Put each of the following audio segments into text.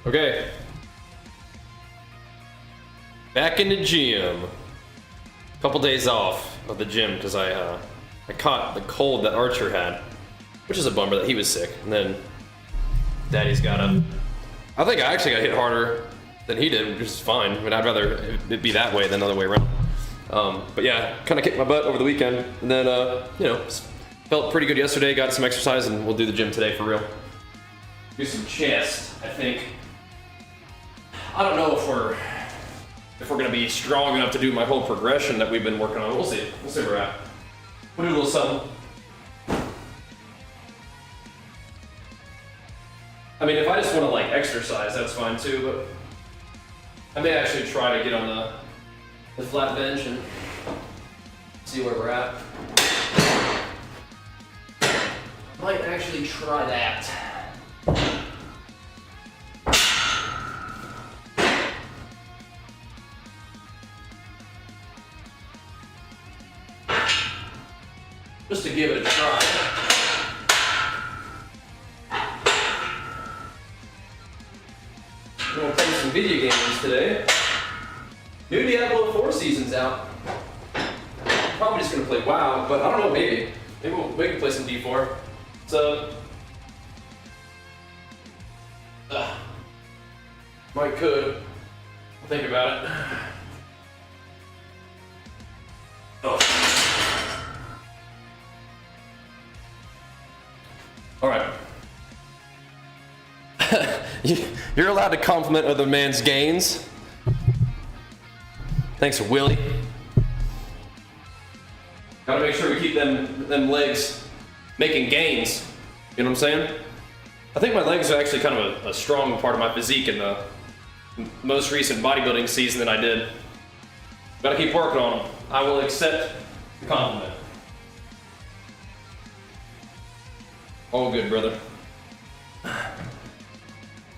Okay. Back in the gym. Couple days off of the gym because I caught the cold that Archer had, which is a bummer that he was sick. And then Daddy's got a. I think I actually got hit harder than he did, which is fine. I mean, I'd rather it be that way than the other way around. But yeah, kind of kicked my butt over the weekend, and then you know, felt pretty good yesterday. Got some exercise, and we'll do the gym today for real. Do some chest, I think. I don't know if we're gonna be strong enough to do my whole progression that we've been working on. We'll see. We'll see where we're at. We'll do a little something. I mean, if I just want to like exercise, that's fine too. But I may actually try to get on the flat bench and see where we're at. Might actually try that. Just to give it a try. We're gonna play some video games today. New Diablo 4 season's out. Probably just gonna play WoW, but I don't know, maybe. Maybe we can play some D4. So, might could. I'll think about it. Oh. All right. You're allowed to compliment other man's gains. Thanks, Willie. Gotta make sure we keep them legs making gains. You know what I'm saying? I think my legs are actually kind of a strong part of my physique in the most recent bodybuilding season that I did. Gotta keep working on them. I will accept the compliment. All good, brother.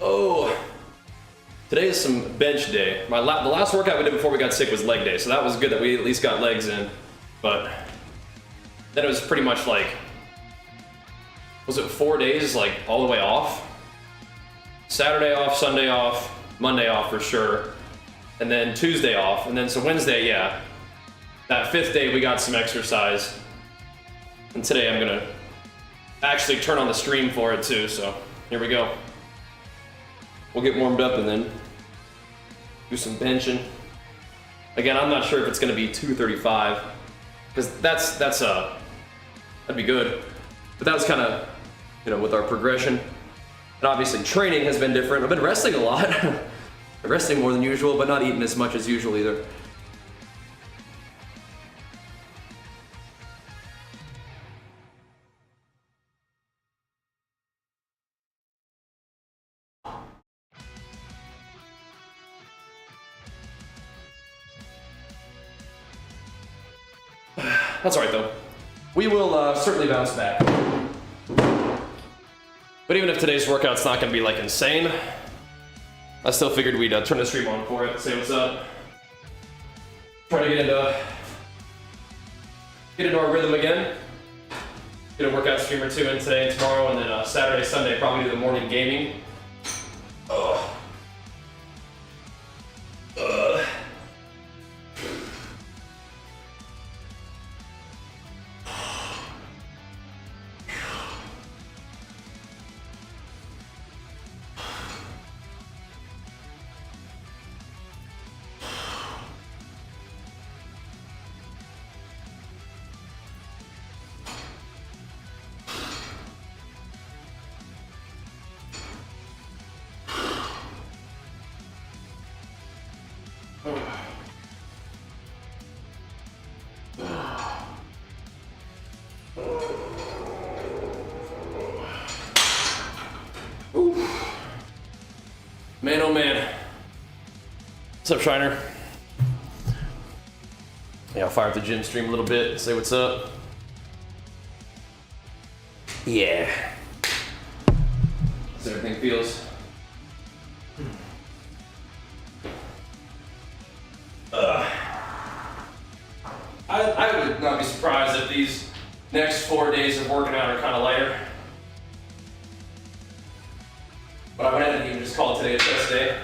Oh, today is some bench day. The last workout we did before we got sick was leg day, so that was good that we at least got legs in. But then it was pretty much like, was it 4 days, like all the way off? Saturday off, Sunday off, Monday off for sure, and then Tuesday off, and then so Wednesday, yeah. That 5th day we got some exercise, and today I'm gonna actually turn on the stream for it too, so here we go. We'll get warmed up and then do some benching. Again, I'm not sure if it's gonna be 235, because that'd be good. But that was kind of, you know, with our progression. And obviously training has been different. I've been wrestling a lot. Resting more than usual, but not eating as much as usual either. That's all right though. We will certainly bounce back. But even if today's workout's not gonna be like insane, I still figured we'd turn the stream on for it, say what's up. Try to get into our rhythm again. Get a workout stream or two in today and tomorrow, and then Saturday, Sunday, probably do the morning gaming. Ugh. Ugh. Man, oh man. What's up, Shiner? Yeah, I'll fire up the gym stream a little bit, say what's up. Yeah. How's everything feels? I would not be surprised if these next 4 days of working out are kind of lighter. But I went ahead and even just called today a test day.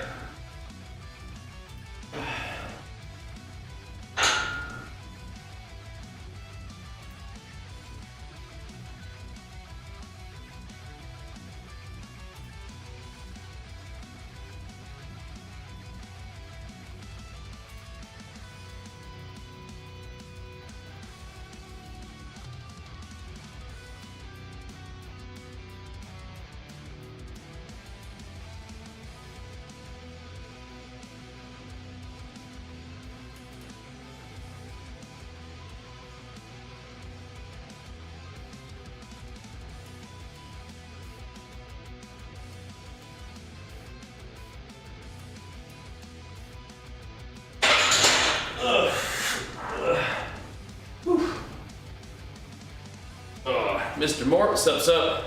Mr. Moore, what's up?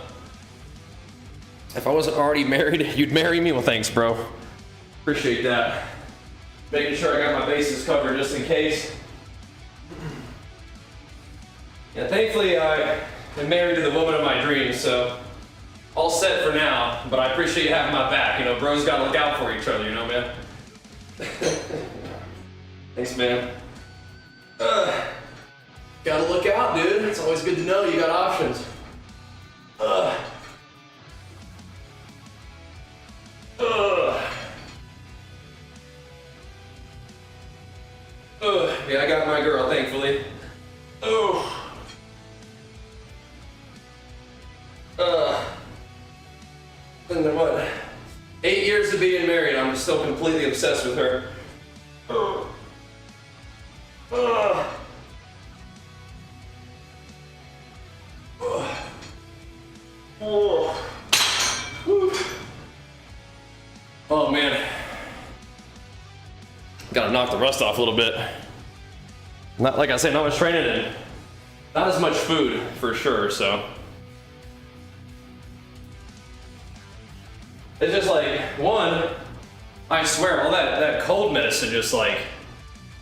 If I wasn't already married, you'd marry me? Well, thanks, bro. Appreciate that. Making sure I got my bases covered just in case. Yeah, thankfully I am married to the woman of my dreams, so all set for now, but I appreciate you having my back. You know, bros gotta look out for each other, you know, man? Thanks, man. Gotta look out, dude. It's always good to know you got options. Yeah, I got my girl, thankfully. And what? 8 years of being married, I'm still completely obsessed with her. Oh man, gotta knock the rust off a little bit. Not like I said, not much training and not as much food for sure. So it's just like one. I swear, all that cold medicine just like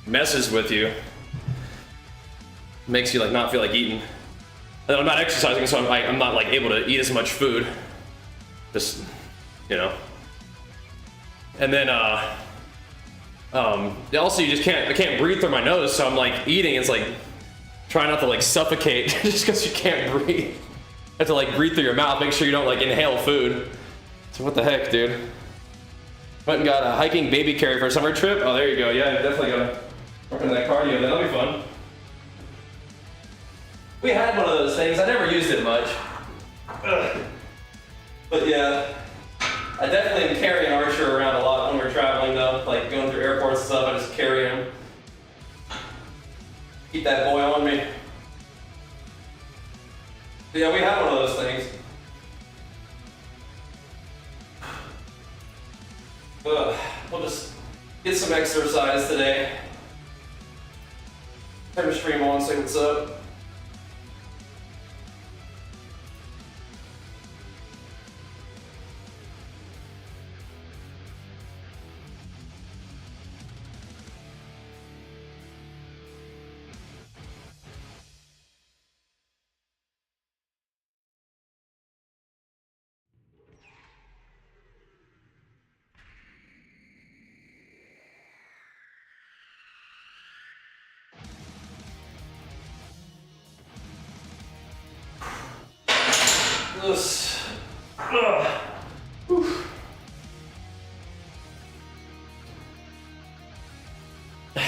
messes with you, makes you like not feel like eating. And I'm not exercising, so I'm not like able to eat as much food. Just, you know. And then also I can't breathe through my nose, so I'm like eating. It's like trying not to like suffocate just because you can't breathe. You have to like breathe through your mouth, make sure you don't like inhale food. So what the heck, dude? Went and got a hiking baby carrier for a summer trip. Oh, there you go. Yeah, definitely gotta work on that cardio. That'll be fun. We had one of those things. I never used it much. But yeah, I definitely am carrying Archer around a lot when we're traveling though. Like going through airports and stuff, I just carry him. Keep that boy on me. But yeah, we had one of those things. We'll just get some exercise today. Turn the stream on, see what's up.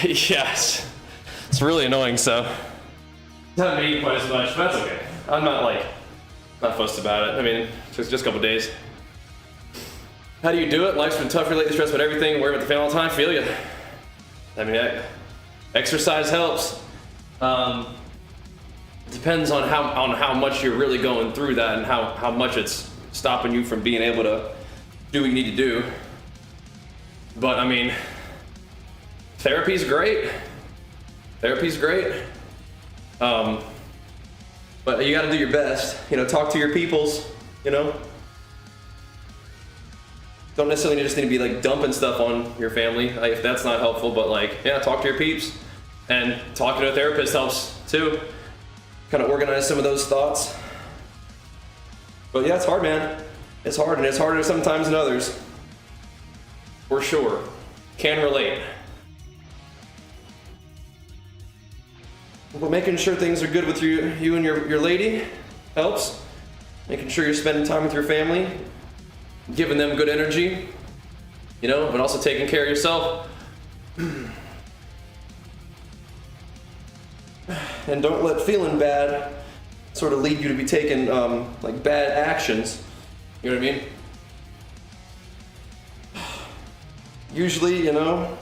Yes, it's really annoying. So I haven't eaten quite as much, but that's okay. I'm not fussed about it. I mean, just a couple days. How do you do it? Life's been tough lately, stressed about everything, worried about the family all the time. Feel you. I mean, exercise helps. Depends on how much you're really going through that and how much it's stopping you from being able to do what you need to do. But I mean, therapy's great. Therapy's great. But you got to do your best. You know, talk to your peoples. You know, don't necessarily just need to be like dumping stuff on your family if that's not helpful. But like, yeah, talk to your peeps, and talking to a therapist helps too. Kind of organize some of those thoughts. But yeah, it's hard, man. It's hard, and it's harder sometimes than others. For sure. Can relate. But making sure things are good with you and your lady helps. Making sure you're spending time with your family, giving them good energy, you know, but also taking care of yourself. And don't let feeling bad sort of lead you to be taking like bad actions. You know what I mean? Usually, you know,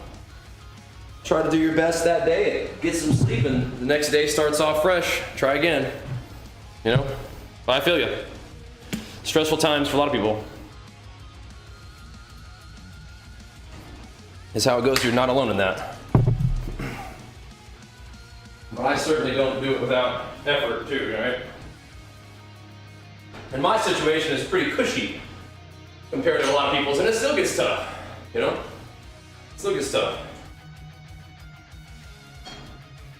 try to do your best that day. Get some sleep, and the next day starts off fresh. Try again. You know? But I feel you. Stressful times for a lot of people. Is how it goes. You're not alone in that. But I certainly don't do it without effort too, right? And my situation is pretty cushy compared to a lot of people's, and it still gets tough, you know? It still gets tough.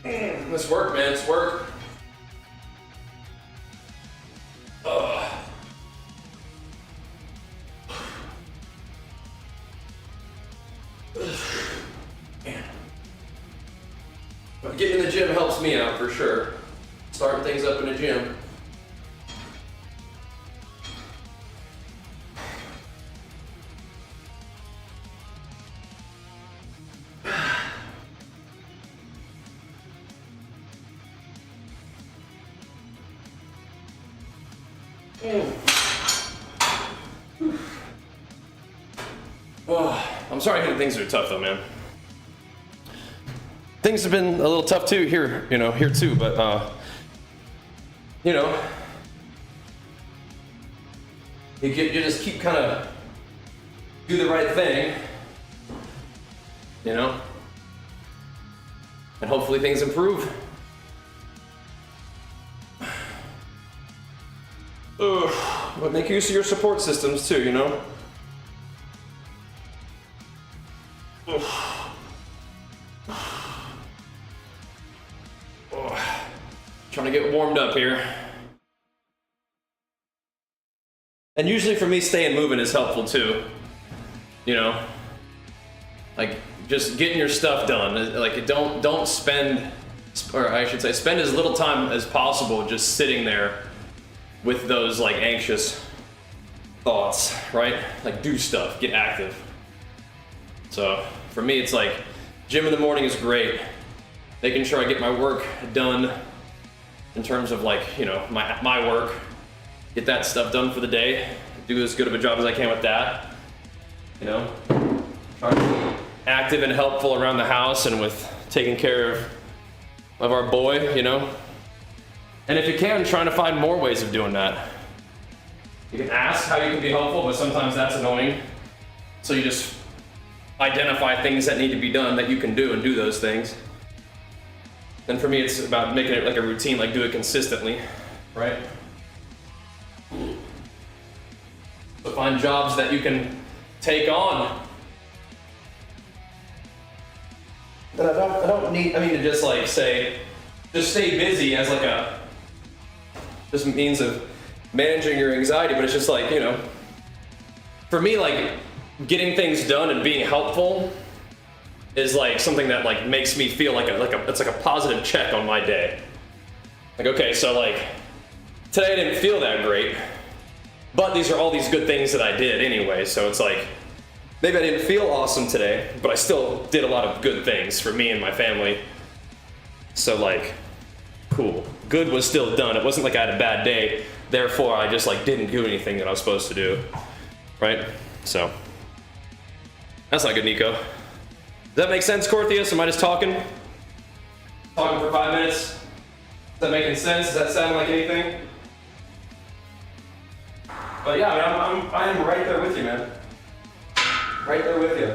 It's work, man, it's work. Man. But getting in the gym helps me out for sure. Starting things up in the gym. Oh, I'm sorry to hear things are tough though, man. Things have been a little tough too here, you know, here too, but you know, you just keep kind of do the right thing, you know, and hopefully things improve. But make use of your support systems too, you know. Trying to get warmed up here. And usually for me, staying moving is helpful too. You know, like just getting your stuff done. Like don't spend, or I should say, spend as little time as possible just sitting there with those like anxious thoughts, right? Like do stuff, get active. So for me, it's like gym in the morning is great. Making sure I get my work done in terms of like, you know, my work, get that stuff done for the day, do as good of a job as I can with that, you know, try to be active and helpful around the house and with taking care of our boy, you know, and if you can, trying to find more ways of doing that. You can ask how you can be helpful, but sometimes that's annoying, so you just identify things that need to be done that you can do and do those things. And for me, it's about making it like a routine, like do it consistently, right? So find jobs that you can take on. And I don't need, I mean, to just like say, just stay busy as like a, just means of managing your anxiety, but it's just like, you know, for me, like getting things done and being helpful is like something that like makes me feel like it's like a positive check on my day. Like, okay, so like today I didn't feel that great, but these are all these good things that I did anyway. So it's like, maybe I didn't feel awesome today, but I still did a lot of good things for me and my family. So like, cool. Good was still done. It wasn't like I had a bad day, therefore I just like didn't do anything that I was supposed to do, right? So, that's not good, Nico. Does that make sense, Corthius? Am I just talking? Talking for 5 minutes? Is that making sense? Does that sound like anything? But yeah, I mean, I am right there with you, man. Right there with you.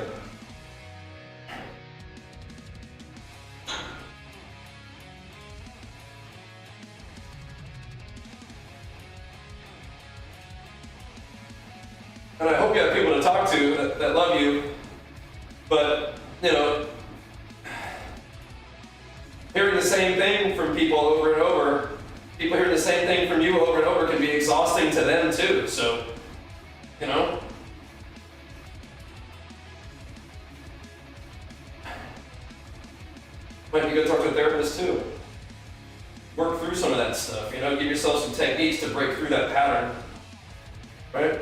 And I hope you have people to talk to that love you, but you know, hearing the same thing from people over and over, people hearing the same thing from you over and over can be exhausting to them too. So you know? Might be good to talk to a therapist too. Work through some of that stuff, you know, give yourself some techniques to break through that pattern, right?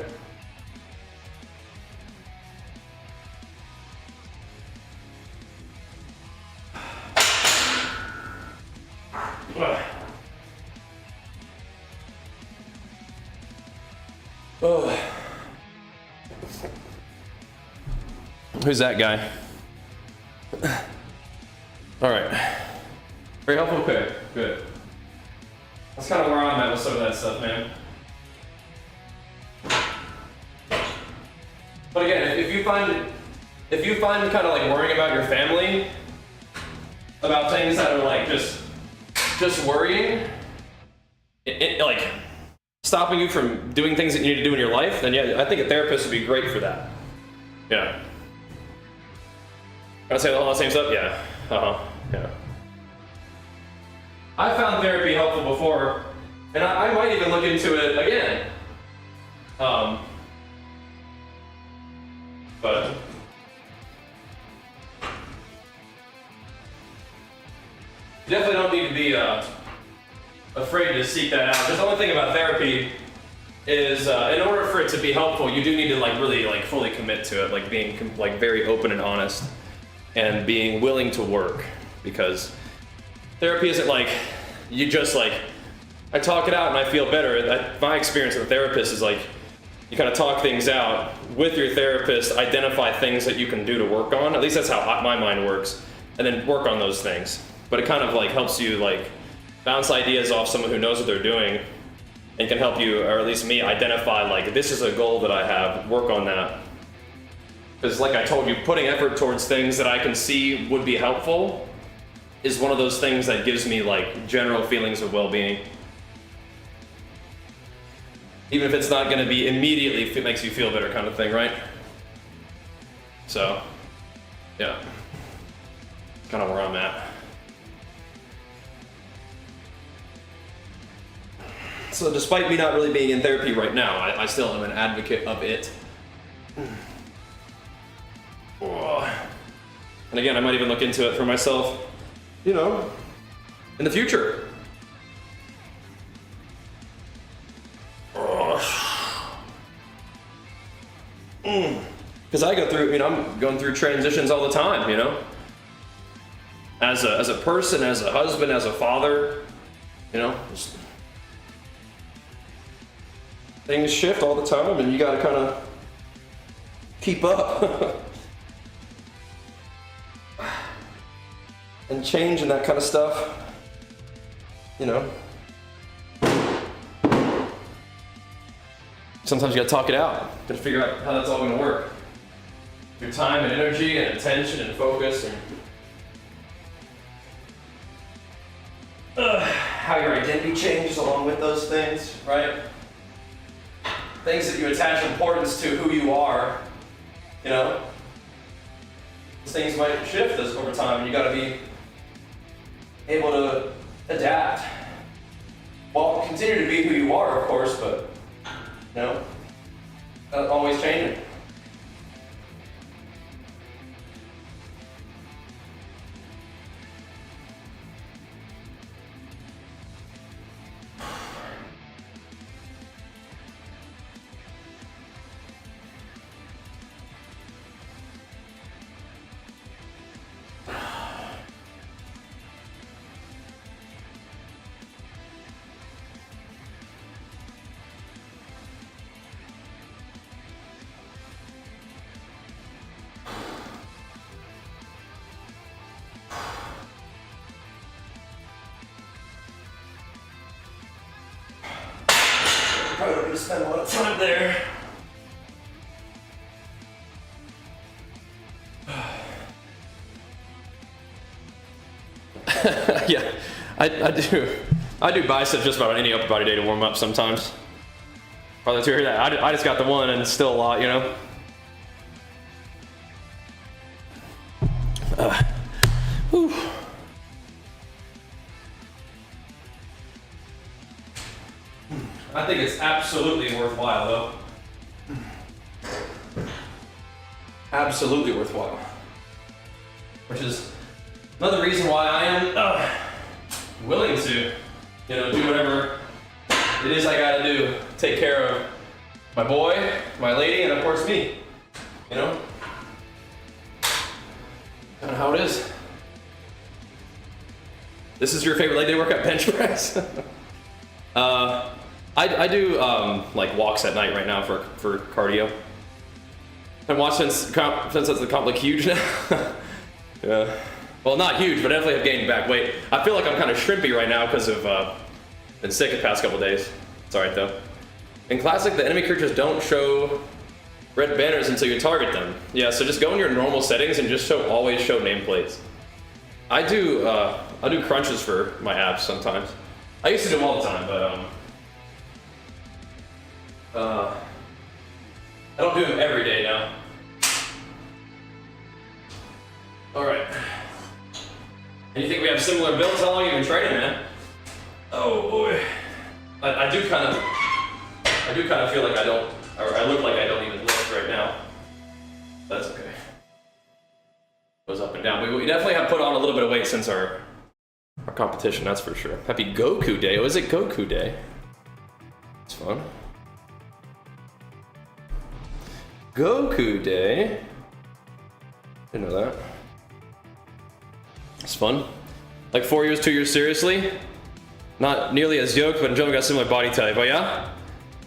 Oh. Who's that guy? All right. Very helpful? Okay, good. That's kind of where I'm at with some of that stuff, man. But again, if you find kind of like worrying about your family, about things that are like just worrying, like stopping you from doing things that you need to do in your life, then yeah, I think a therapist would be great for that. Yeah. Can I say all the same stuff? Yeah. Yeah. I found therapy helpful before, and I might even look into it again. But you definitely don't need to be afraid to seek that out. Just the only thing about therapy is, in order for it to be helpful, you do need to like really like fully commit to it, like being like very open and honest, and being willing to work. Because therapy isn't like you just like I talk it out and I feel better. My experience with a therapist is like you kind of talk things out with your therapist, identify things that you can do to work on. At least that's how my mind works, and then work on those things. But it kind of like helps you like bounce ideas off someone who knows what they're doing and can help you, or at least me, identify like this is a goal that I have, work on that. Because like I told you, putting effort towards things that I can see would be helpful is one of those things that gives me like general feelings of well-being. Even if it's not going to be immediately, if it makes you feel better kind of thing, right? So, yeah. Kind of where I'm at. So despite me not really being in therapy right now, I still am an advocate of it. And again, I might even look into it for myself, you know, in the future. Because I go through, you know, I'm going through transitions all the time, you know. As a person, as a husband, as a father, you know, things shift all the time, and you got to kind of keep up. And change and that kind of stuff, you know. Sometimes you gotta talk it out, gotta figure out how that's all gonna work. Your time and energy and attention and focus, and how your identity changes along with those things, right? Things that you attach importance to who you are, you know. Those things might shift over time, and you gotta be able to adapt. Well, continue to be who you are, of course, but you know, always changing. Probably don't need to spend a lot of time there. Yeah, I do biceps just about any upper body day to warm up sometimes. Probably to hear that. I just got the one and it's still a lot, you know. Whew. I think it's absolutely worthwhile though. absolutely worthwhile. Which is another reason why I am willing to, you know, do whatever it is I gotta do. Take care of my boy, my lady, and of course me. You know? Kind of how it is. This is your favorite leg day workout, bench press? I do like walks at night right now for cardio. I've watched since it's the comp like huge now. Yeah. Well, not huge, but definitely have gained back weight. I feel like I'm kind of shrimpy right now because of been sick the past couple days. It's alright though. In Classic, the enemy creatures don't show red banners until you target them. Yeah, so just go in your normal settings and just always show nameplates. I do crunches for my abs sometimes. I used to do them all the time, but I don't do them every day now. All right. And you think we have similar builds? How long have you been training, man? Oh boy. I do kind of feel like I don't, or I look like I don't even lift right now. That's okay. Goes up and down. We definitely have put on a little bit of weight since our competition, that's for sure. Happy Goku Day. Oh, is it Goku Day? It's fun. Goku Day. Didn't know that. It's fun. Like 4 years, 2 years, seriously? Not nearly as yoked, but in general got similar body type. Oh yeah?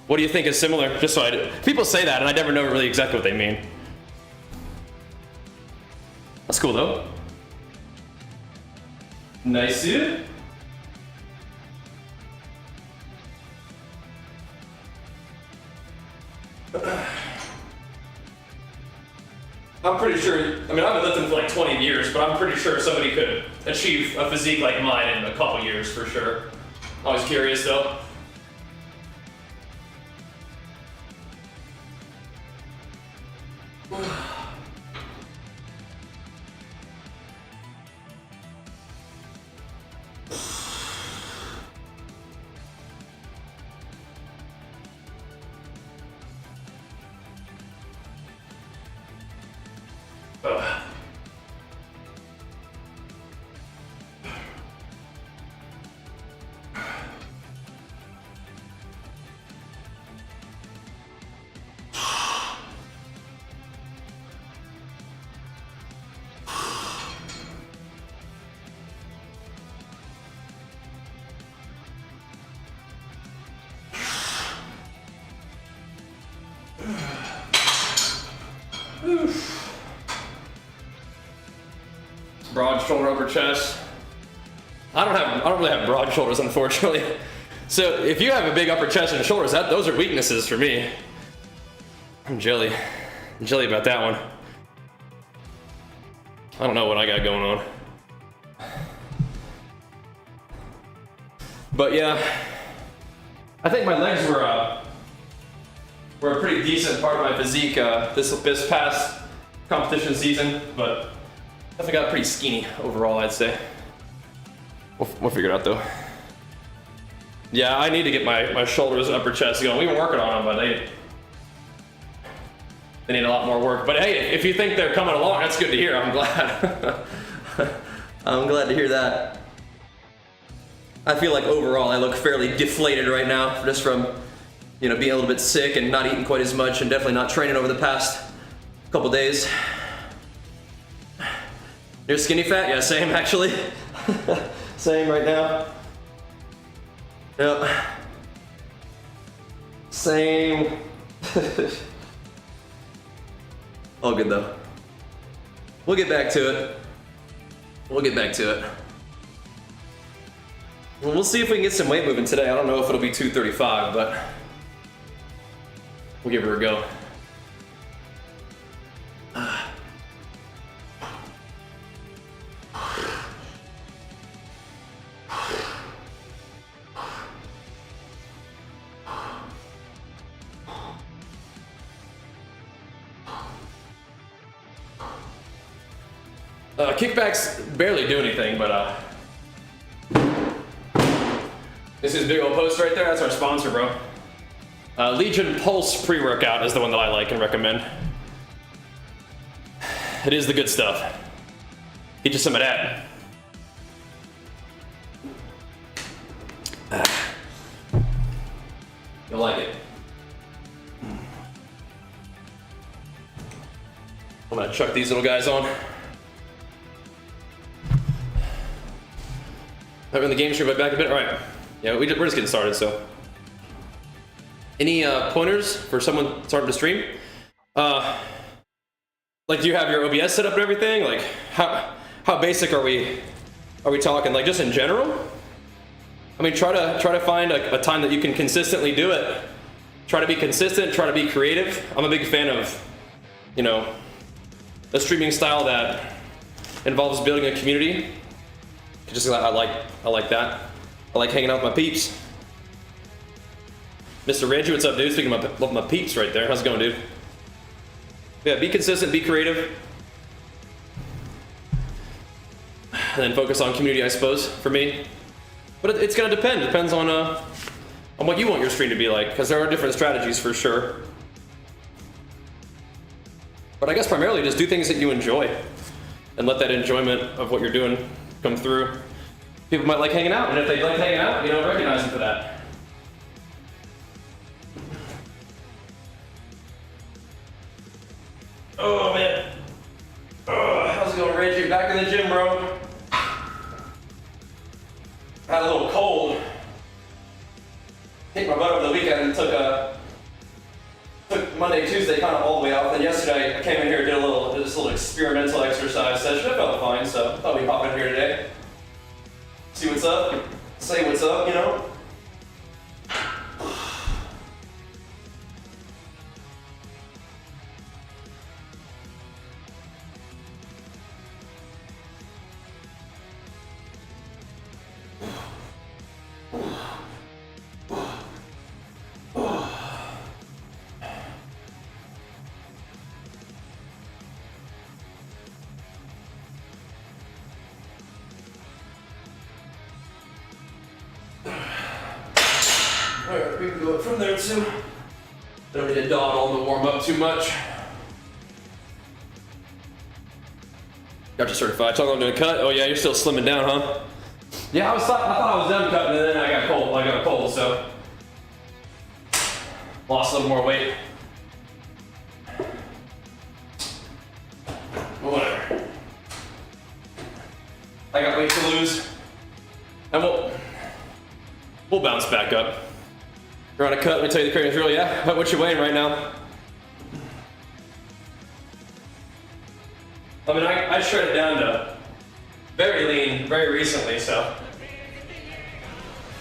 What do you think is similar? Just so I do. People say that, and I never know really exactly what they mean. That's cool though. Nice, dude. I'm pretty sure, I mean, I've been lifting for like 20 years, but I'm pretty sure somebody could achieve a physique like mine in a couple years for sure. Always curious though. Broad shoulder, upper chest. I don't really have broad shoulders, unfortunately. So if you have a big upper chest and shoulders, those are weaknesses for me. I'm jelly about that one. I don't know what I got going on. But yeah, I think my legs were a pretty decent part of my physique this past competition season, but definitely got pretty skinny overall, I'd say. We'll figure it out though. Yeah, I need to get my shoulders and upper chest going. We've been working on them, but they need a lot more work. But hey, if you think they're coming along, that's good to hear. I'm glad. I'm glad to hear that. I feel like overall I look fairly deflated right now, just from, you know, being a little bit sick and not eating quite as much, and definitely not training over the past couple days. You're skinny fat? Yeah, same actually. Same right now. Yep. Same. All good though. We'll get back to it. We'll see if we can get some weight moving today. I don't know if it'll be 235, but we'll give her a go. Kickbacks barely do anything, but this is big old post right there. That's our sponsor, bro. Legion Pulse pre-workout is the one that I like and recommend. It is the good stuff. Get you some of that. You'll like it. I'm gonna chuck these little guys on. Having the game stream back a bit. All right. Yeah, we're just getting started. So, any pointers for someone starting to stream? Like, do you have your OBS set up and everything? Like, how basic are we talking? Like, just in general? I mean, try to find a time that you can consistently do it. Try to be consistent. Try to be creative. I'm a big fan of, you know, a streaming style that involves building a community. Just I like that. I like hanging out with my peeps. Mr. Reggie, what's up, dude? Speaking of my peeps right there. How's it going, dude? Yeah, be consistent, be creative. And then focus on community, I suppose, for me. But it's gonna depend. Depends on what you want your stream to be like, because there are different strategies for sure. But I guess primarily just do things that you enjoy and let that enjoyment of what you're doing come through. People might like hanging out, and if they like hanging out, you know, recognize them for that. Oh man. Oh, how's it going, Reggie? Back in the gym, bro. Had a little cold. Kicked my butt over the weekend and took Monday, Tuesday kind of all the way off. Then yesterday I came in here and did this little experimental exercise session. I felt fine, so I thought we'd hop in here today. See what's up, say what's up, you know? Alright, we can go up from there too. Don't need to dawdle to warm up too much. Got you certified. Talking about doing a cut? Oh yeah, you're still slimming down, huh? Yeah, I thought I was done cutting, and then I got cold. I got a cold, so lost a little more weight. But whatever. I got weight to lose, and we'll bounce back up. You're on a cut, let me tell you the crazy drill. Yeah, what you weighing right now? I mean, I shredded down to very lean very recently, so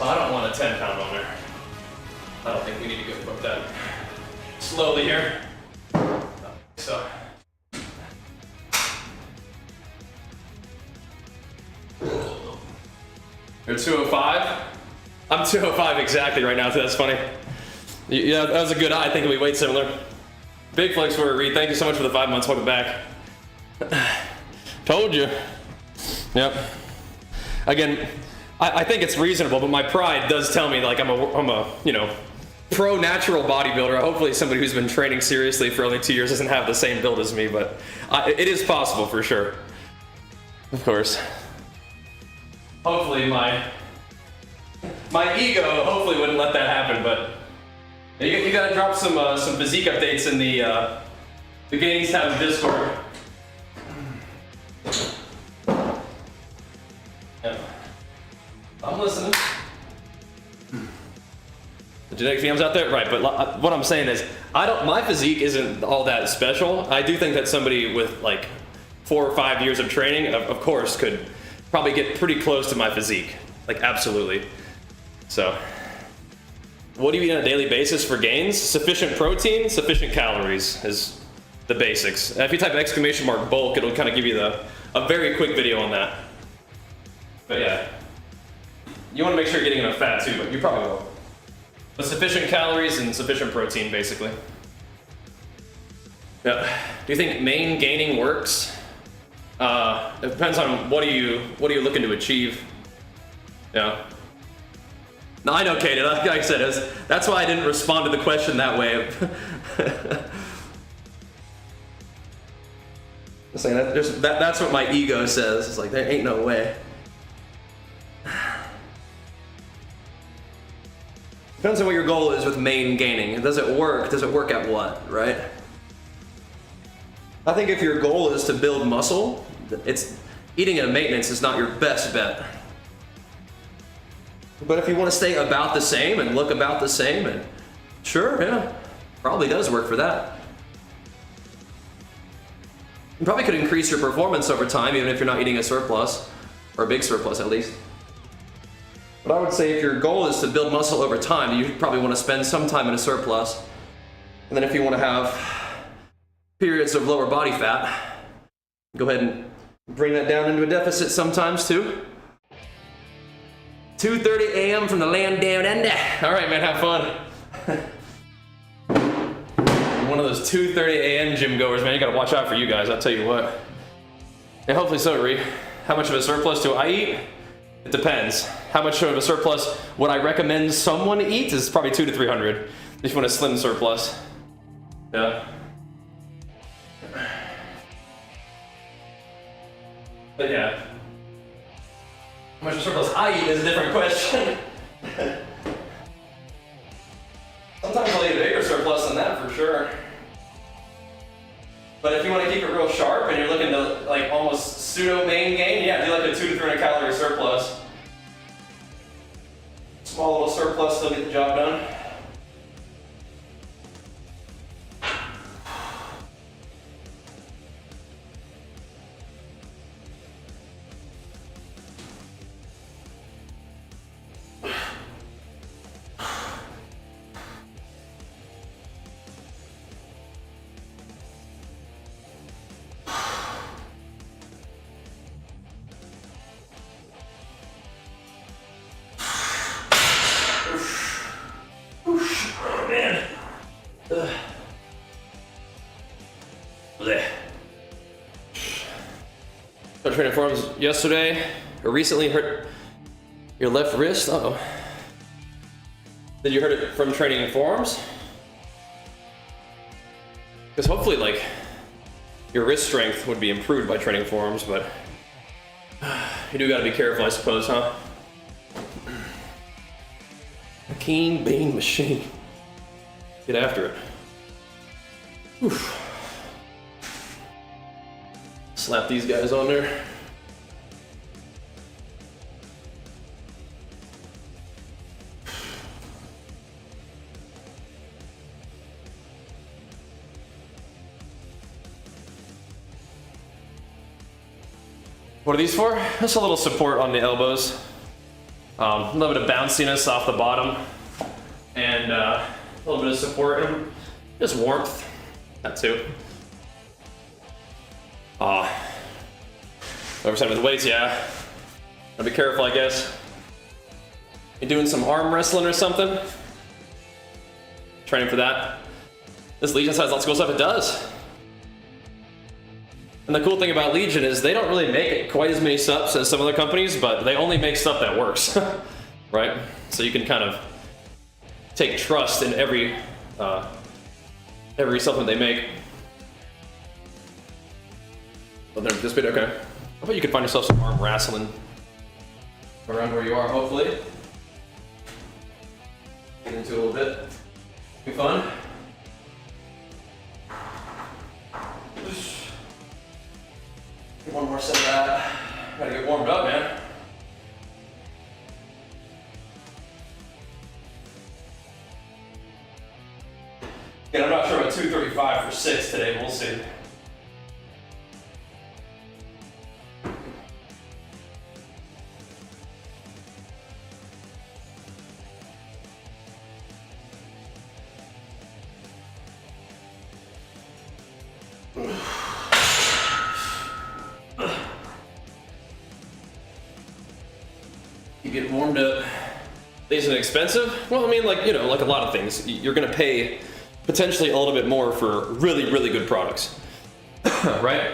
I don't want a 10-pound on there. I don't think we need to go above that. Slowly here. So. You're 205? I'm 205 exactly right now, so that's funny. Yeah, that was a good eye. I think we weighed similar. Big flex for a read. Thank you so much for the 5 months. Welcome back. Told you. Yep. Again, I think it's reasonable, but my pride does tell me like I'm a you know, pro natural bodybuilder. Hopefully somebody who's been training seriously for only 2 years doesn't have the same build as me, but it is possible for sure. Of course. Hopefully my ego hopefully wouldn't let that happen, but you gotta drop some physique updates in the Gains tab Discord. Yeah. I'm listening. The genetic females out there, right? But what I'm saying is, my physique isn't all that special. I do think that somebody with like 4 or 5 years of training, of course, could probably get pretty close to my physique. Like, absolutely. So, what do you eat on a daily basis for gains? Sufficient protein, sufficient calories is the basics. And if you type !bulk, it'll kind of give you a very quick video on that. But yeah, you want to make sure you're getting enough fat too, but you probably will. But sufficient calories and sufficient protein, basically. Yeah. Do you think main gaining works? It depends on what are you looking to achieve. Yeah. No, I know, Katie. Like I said, that's why I didn't respond to the question that way. Just saying that's what my ego says. It's like, there ain't no way. Depends on what your goal is with main gaining. Does it work? Does it work at what, right? I think if your goal is to build muscle, eating at maintenance is not your best bet. But if you want to stay about the same and look about the same, and sure, yeah, probably does work for that. You probably could increase your performance over time, even if you're not eating a surplus, or a big surplus at least. But I would say if your goal is to build muscle over time, you probably want to spend some time in a surplus. And then if you want to have periods of lower body fat, go ahead and bring that down into a deficit sometimes too. 2:30 a.m. from the land down under. All right, man, have fun. One of those 2:30 a.m. gym goers, man. You gotta watch out for you guys, I'll tell you what. And hopefully so, Ree. How much of a surplus do I eat? It depends. How much of a surplus would I recommend someone eat is probably 200 to 300 if you want a slim surplus. Yeah. But yeah. How much of a surplus I eat is a different question. Sometimes I'll eat a bigger surplus than that for sure. But if you want to keep it real sharp and you're looking to like almost pseudo main gain, yeah, do like a 200 to 300 calorie surplus. Small little surplus, still get the job done. Started training forms yesterday, or recently hurt your left wrist. Uh-oh. Did you hurt it from training forms? Because hopefully, like, your wrist strength would be improved by training forms, but you do gotta be careful, I suppose, huh? A keen bean machine. Get after it. Oof. Slap these guys on there. What are these for? Just a little support on the elbows. A little bit of bounciness off the bottom. And a little bit of support and just warmth. That too. Overside with weights, yeah. Gotta be careful, I guess. You doing some arm wrestling or something? Training for that? This Legion size lots of cool stuff, it does. And the cool thing about Legion is they don't really make quite as many subs as some other companies, but they only make stuff that works, right? So you can kind of take trust in every supplement they make. Oh, there, this bit, okay. I bet you could find yourself some arm wrestling around where you are, hopefully. Get into it a little bit. Be fun. Get one more set of that. Gotta get warmed up, man. Again, I'm not sure about 235 for 6 today, we'll see. You get warmed up. Isn't it expensive? Well, I mean, like, you know, like a lot of things, you're gonna pay potentially a little bit more for really, really good products, right?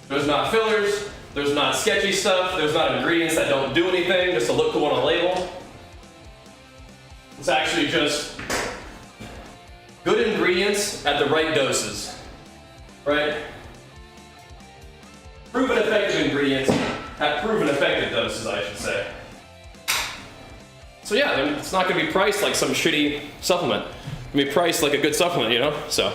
There's not fillers, there's not sketchy stuff, there's not ingredients that don't do anything just to look cool on a label. It's actually just good ingredients at the right doses. right? Proven effective ingredients at proven effective doses, I should say. So yeah, it's not gonna be priced like some shitty supplement. It's gonna be priced like a good supplement, you know? So.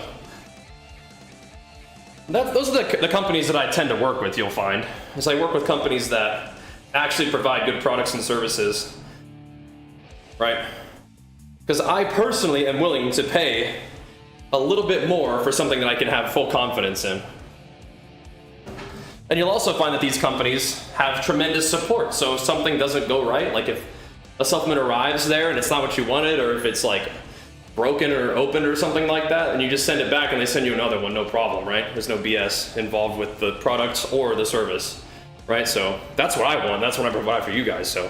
Those are the companies that I tend to work with, you'll find. Is I work with companies that actually provide good products and services, right? Because I personally am willing to pay a little bit more for something that I can have full confidence in. And you'll also find that these companies have tremendous support. So if something doesn't go right, like if a supplement arrives there and it's not what you wanted, or if it's like broken or opened or something like that, and you just send it back and they send you another one, no problem, right? There's no BS involved with the products or the service, right? So that's what I want. That's what I provide for you guys. So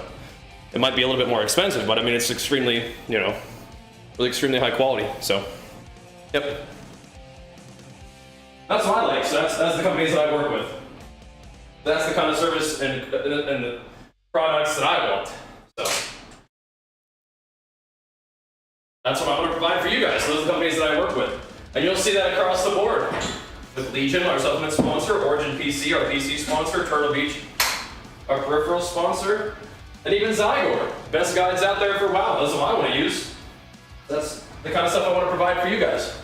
it might be a little bit more expensive, but I mean, it's extremely, you know, really extremely high quality. So, yep. That's what I like. So that's the companies that I work with. That's the kind of service and the products that I want. So that's what I want to provide for you guys. Those are the companies that I work with. And you'll see that across the board. With Legion, our supplement sponsor, Origin PC, our PC sponsor, Turtle Beach, our peripheral sponsor, and even Zygor. Best guides out there for WoW. Those are what I want to use. That's the kind of stuff I want to provide for you guys.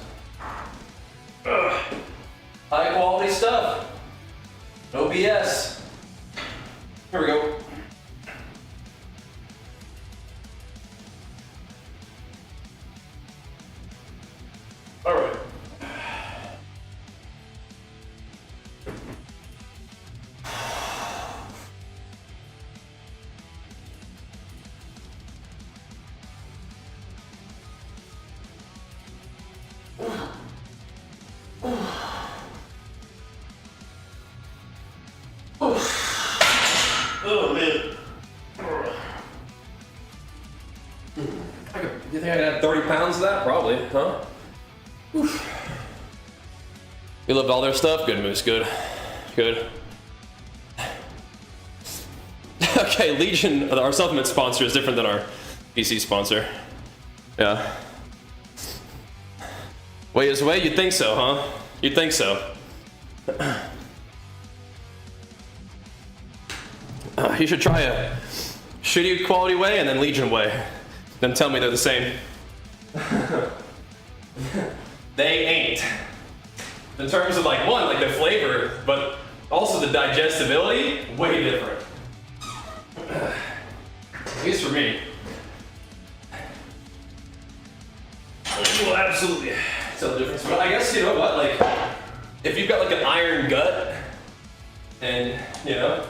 Ugh. High quality stuff. No BS. Here we go. All right. Oh man. You think I could add 30 pounds of that? Probably, huh? Oof. You loved all their stuff? Good, Moose, good. Good. Okay, Legion, our supplement sponsor, is different than our PC sponsor. Yeah. Way is way? You'd think so, huh? You'd think so. You should try a shitty quality whey and then Legion whey. Then tell me they're the same. They ain't. In terms of like one, like the flavor, but also the digestibility, way different. At least for me. You will absolutely tell the difference. But I guess, you know what, like, if you've got like an iron gut, and, you know,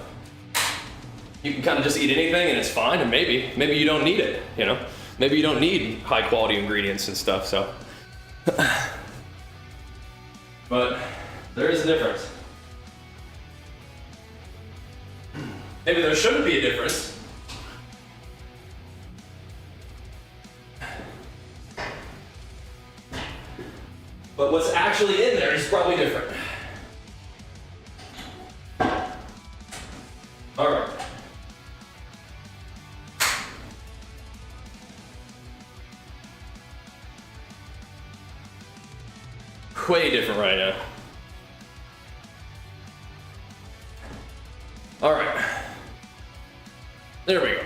you can kind of just eat anything and it's fine, and maybe you don't need it, you know? Maybe you don't need high quality ingredients and stuff, so. But there is a difference. Maybe there shouldn't be a difference. But what's actually in there is probably different. All right. Way different right now. All right. There we go.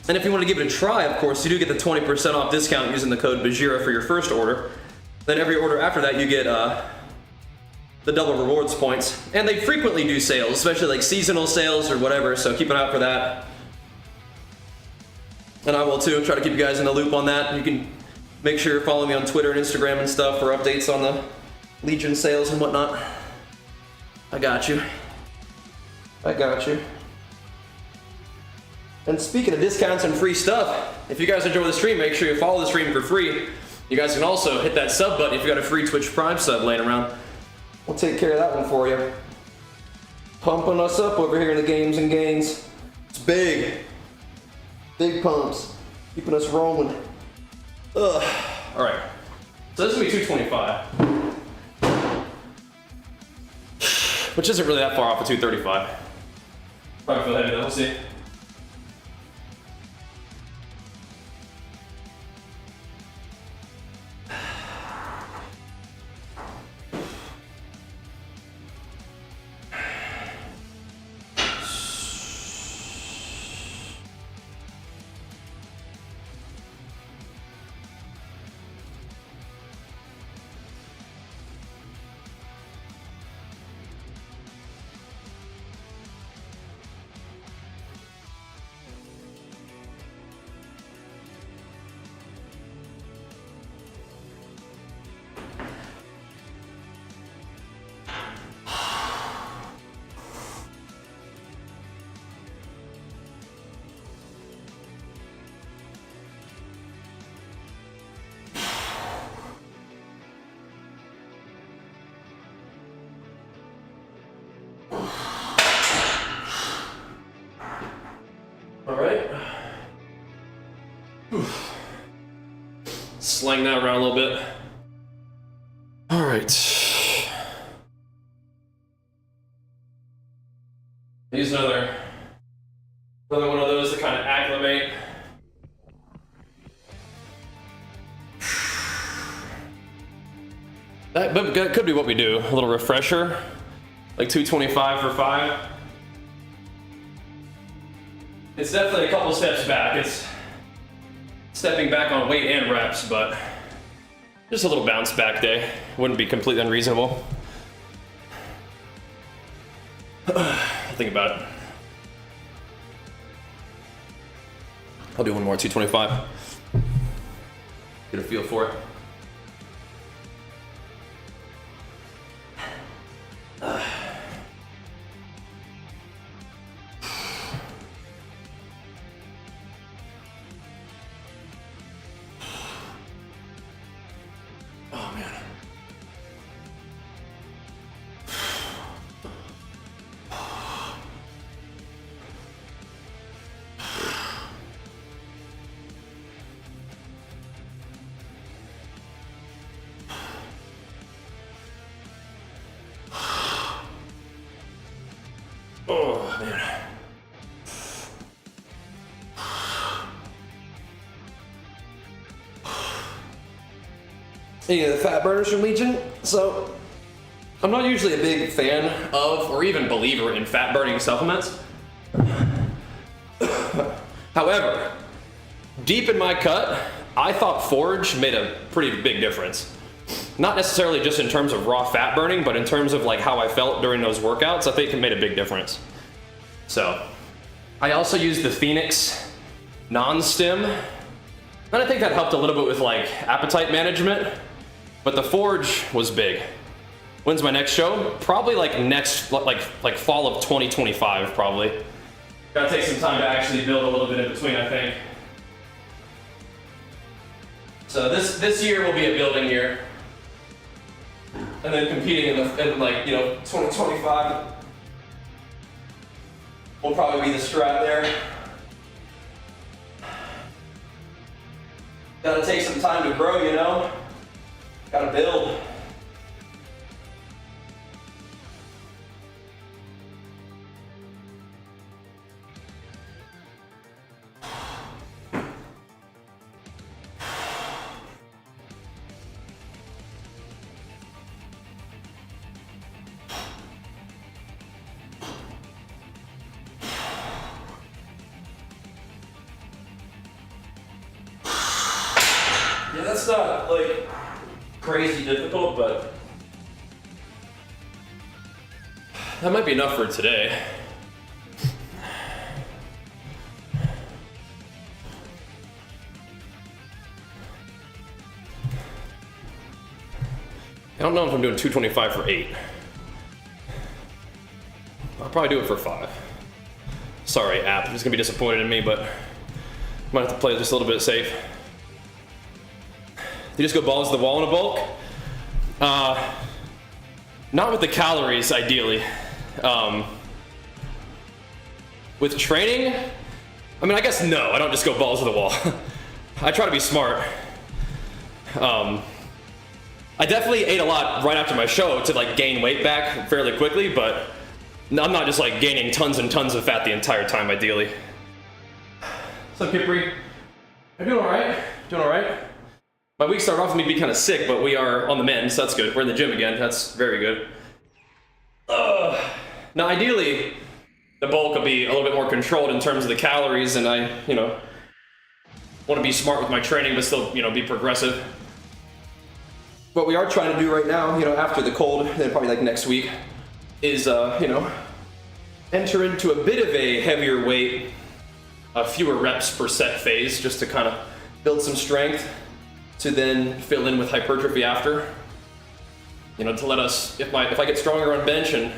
And if you want to give it a try, of course, you do get the 20% off discount using the code Bajheera for your first order. Then every order after that, you get the double rewards points. And they frequently do sales, especially like seasonal sales or whatever, so keep an eye out for that. And I will too, try to keep you guys in the loop on that. You can make sure you're following me on Twitter and Instagram and stuff for updates on the Legion sales and whatnot. I got you. I got you. And speaking of discounts and free stuff, if you guys enjoy the stream, make sure you follow the stream for free. You guys can also hit that sub button if you got a free Twitch Prime sub laying around. We'll take care of that one for you. Pumping us up over here in the games and gains. It's big. Big pumps. Keeping us rolling. Ugh. Alright. So this is going to be 225. Which isn't really that far off of 235. Probably feel heavy though, we'll see. Slang that around a little bit. All right. Use another one of those to kind of acclimate. That could be what we do. A little refresher, like 225 for 5. It's definitely a couple steps back. It's stepping back on weight and reps, but just a little bounce back day. Wouldn't be completely unreasonable. Think about it. I'll do one more 225. Get a feel for it. Oh man. Oh man. Any of the fat burners from Legion? So, I'm not usually a big fan of or even believer in fat burning supplements. However, deep in my cut, I thought Forge made a pretty big difference. Not necessarily just in terms of raw fat burning, but in terms of like how I felt during those workouts, I think it made a big difference. So, I also used the Phoenix non-stim, and I think that helped a little bit with like appetite management, but the Forge was big. When's my next show? Probably like like fall of 2025 probably. Gotta take some time to actually build a little bit in between, I think. So this year will be a building year. And then competing in like, 2025 will probably be the strat there. Gotta take some time to grow, Gotta build. Yeah, that's not like crazy difficult, but that might be enough for today. I don't know if I'm doing 225 for 8. I'll probably do it for 5. Sorry, app, you're just gonna be disappointed in me, but might have to play just a little bit safe. You just go balls to the wall in a bulk? Not with the calories, ideally. With training, I mean, I guess no, I don't just go balls to the wall. I try to be smart. I definitely ate a lot right after my show to like gain weight back fairly quickly, but I'm not just like gaining tons and tons of fat the entire time, ideally. What's up, Kipri? I'm doing all right. Doing all right. My week started off with me being kind of sick, but we are on the mend, so that's good. We're in the gym again. That's very good. Now, ideally, the bulk will be a little bit more controlled in terms of the calories, and I, want to be smart with my training, but still, be progressive. What we are trying to do right now, after the cold, and probably like next week, is, enter into a bit of a heavier weight, fewer reps per set phase, just to kind of build some strength, to then fill in with hypertrophy after. To let us, if I get stronger on bench and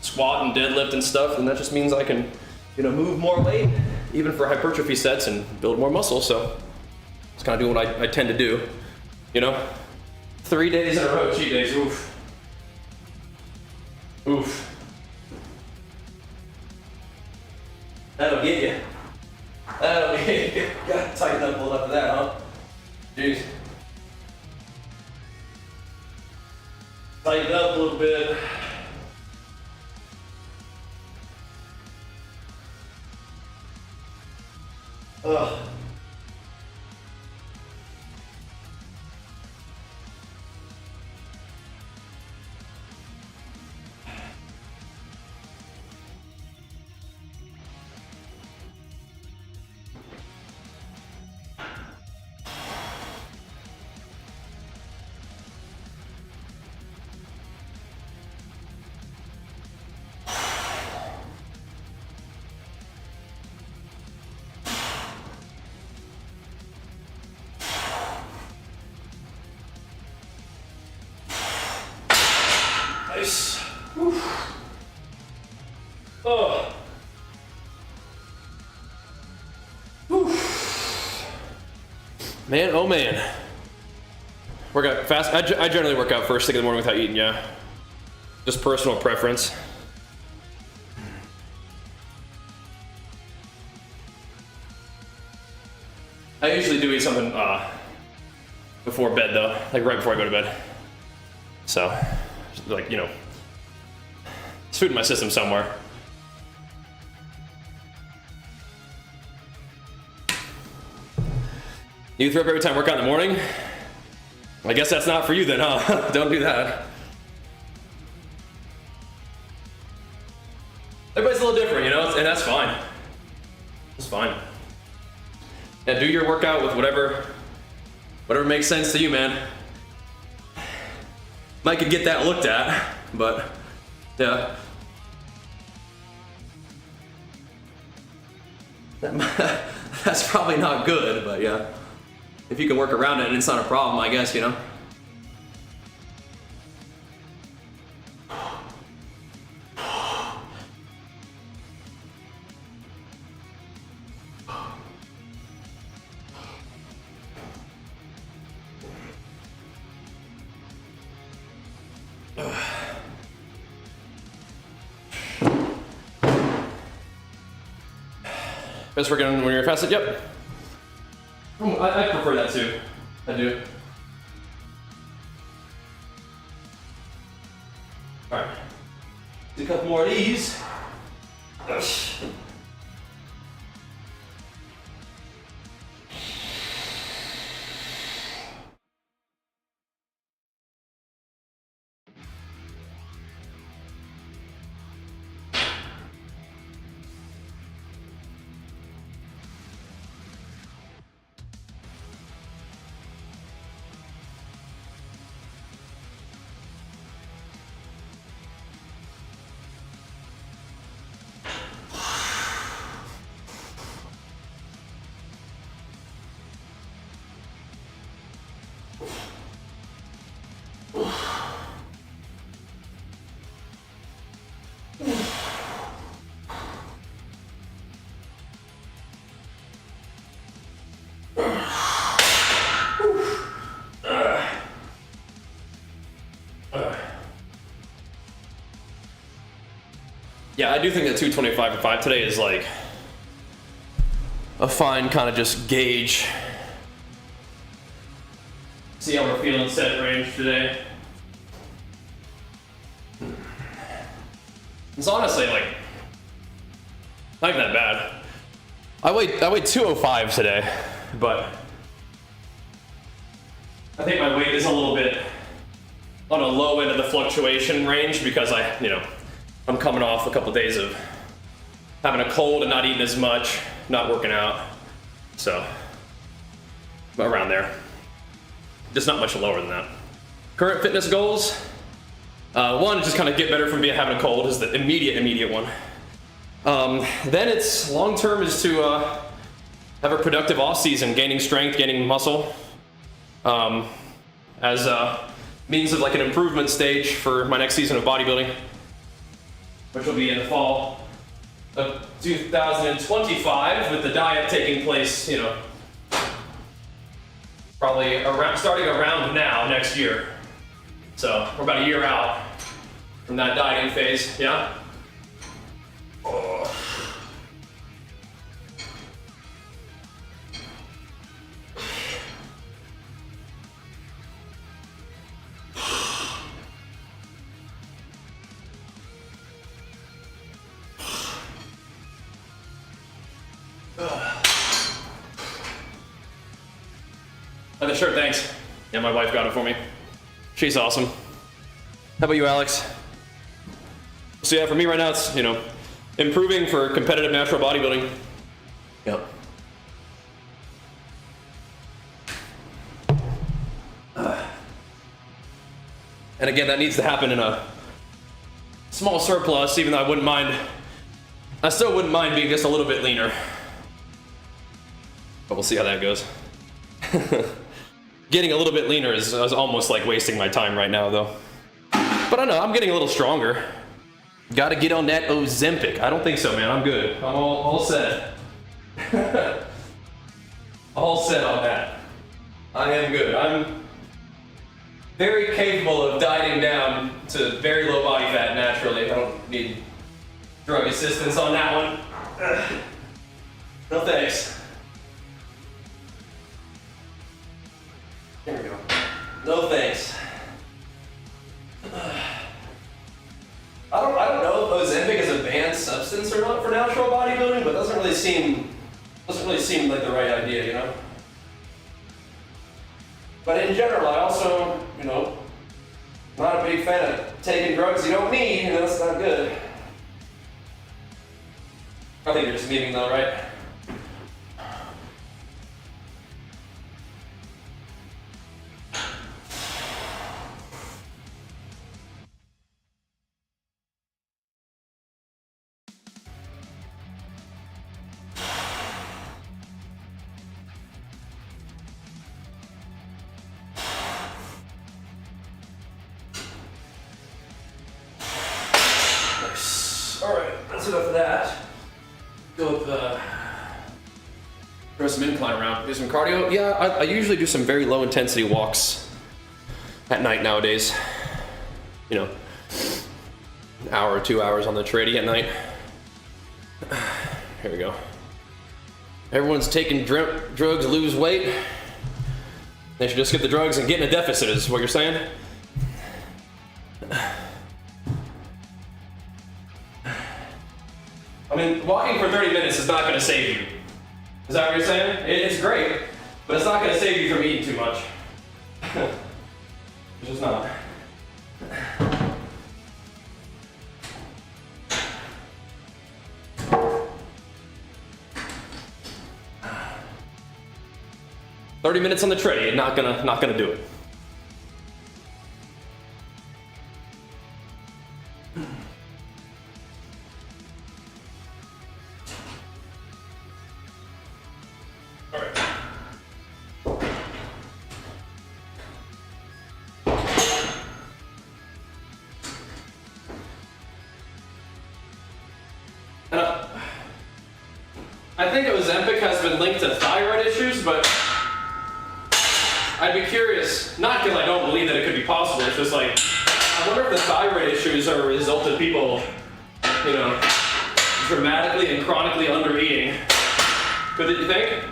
squat and deadlift and stuff, then that just means I can, move more weight, even for hypertrophy sets, and build more muscle. So it's kind of doing what I tend to do. 3 days in a row, cheat days, oof. Oof. That'll get you. That'll get Okay, gotta tighten up a little after that, huh? Jeez. Tighten up a little bit. Ugh. Nice. Whew. Oh. Whew. Man, oh man. Work out fast. I generally work out first thing in the morning without eating, yeah. Just personal preference. I usually do eat something before bed though, like right before I go to bed. So, like, you know, there's food in my system somewhere. You throw up every time I work out in the morning? I guess that's not for you then, huh? Don't do that. Everybody's a little different, you know, and that's fine. It's fine. Yeah, do your workout with whatever makes sense to you, man. Mike could get that looked at, but yeah. That's probably not good, but yeah. If you can work around it and it's not a problem, I guess, you know. Best working when you're fasted? Yep. I prefer that too. I do. Alright. Do a couple more of these. Yeah, I do think that 225 to 5 today is like a fine kind of just gauge. See how we're feeling set range today. It's honestly like not even that bad. I weighed 205 today, but I think my weight is a little bit on a low end of the fluctuation range because I'm coming off a couple days of having a cold and not eating as much, not working out, so around there. Just not much lower than that. Current fitness goals, one, just kind of get better from having a cold is the immediate one. Then it's long-term is to have a productive off season, gaining strength, gaining muscle, as a means of like an improvement stage for my next season of bodybuilding, which will be in the fall of 2025 with the diet taking place, probably starting around now, next year. So we're about a year out from that dieting phase, yeah? Oh. Oh, the shirt, thanks. Yeah, my wife got it for me. She's awesome. How about you, Alex? So yeah, for me right now, it's, you know, improving for competitive natural bodybuilding. Yep. And again, that needs to happen in a small surplus, even though I still wouldn't mind being just a little bit leaner. But we'll see how that goes. Getting a little bit leaner is almost like wasting my time right now, though. But I don't know, I'm getting a little stronger. Gotta get on that Ozempic. I don't think so, man. I'm good. I'm all set. All set on that. I am good. I'm very capable of dieting down to very low body fat naturally. I don't need drug assistance on that one. No thanks. Here we go. No thanks. I don't know if Ozempic is a banned substance or not for natural bodybuilding, but it doesn't really seem like the right idea, you know? But in general, I also, you know, not a big fan of taking drugs you don't need, and that's not good. I think you're just memeing though, right? Alright, that's enough of that. Go with, throw some incline around, do some cardio. Yeah, I usually do some very low intensity walks at night nowadays. You know, an hour or 2 hours on the treadie at night. Here we go. Everyone's taking drugs to lose weight. They should just get the drugs and get in a deficit, is what you're saying? I mean, walking for 30 minutes is not going to save you. Is that what you're saying? It's great, but it's not going to save you from eating too much. It's just not. "30 minutes on the treadie, not gonna do it." I think Ozempic has been linked to thyroid issues, but I'd be curious, not because I don't believe that it could be possible, it's just like, I wonder if the thyroid issues are a result of people, you know, dramatically and chronically under-eating. Could it, you think?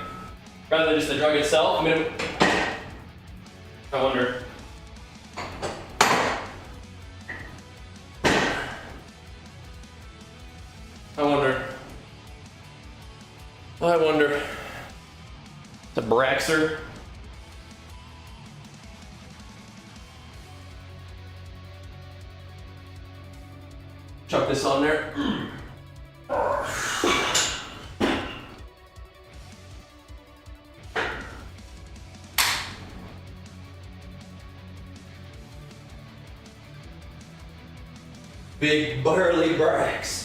Rather than just the drug itself? I mean, I wonder. I wonder. The Braxer. Chuck this on there. Big burly Brax.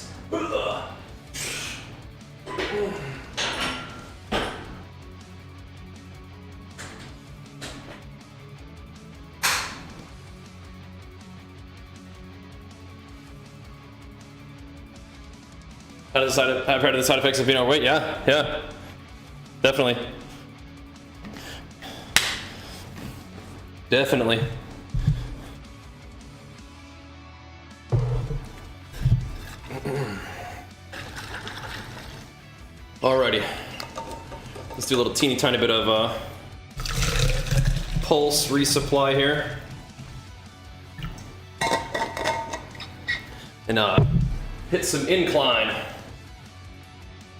I've heard of the side effects of being overweight. Yeah, definitely. Alrighty, let's do a little teeny tiny bit of pulse resupply here, and hit some incline.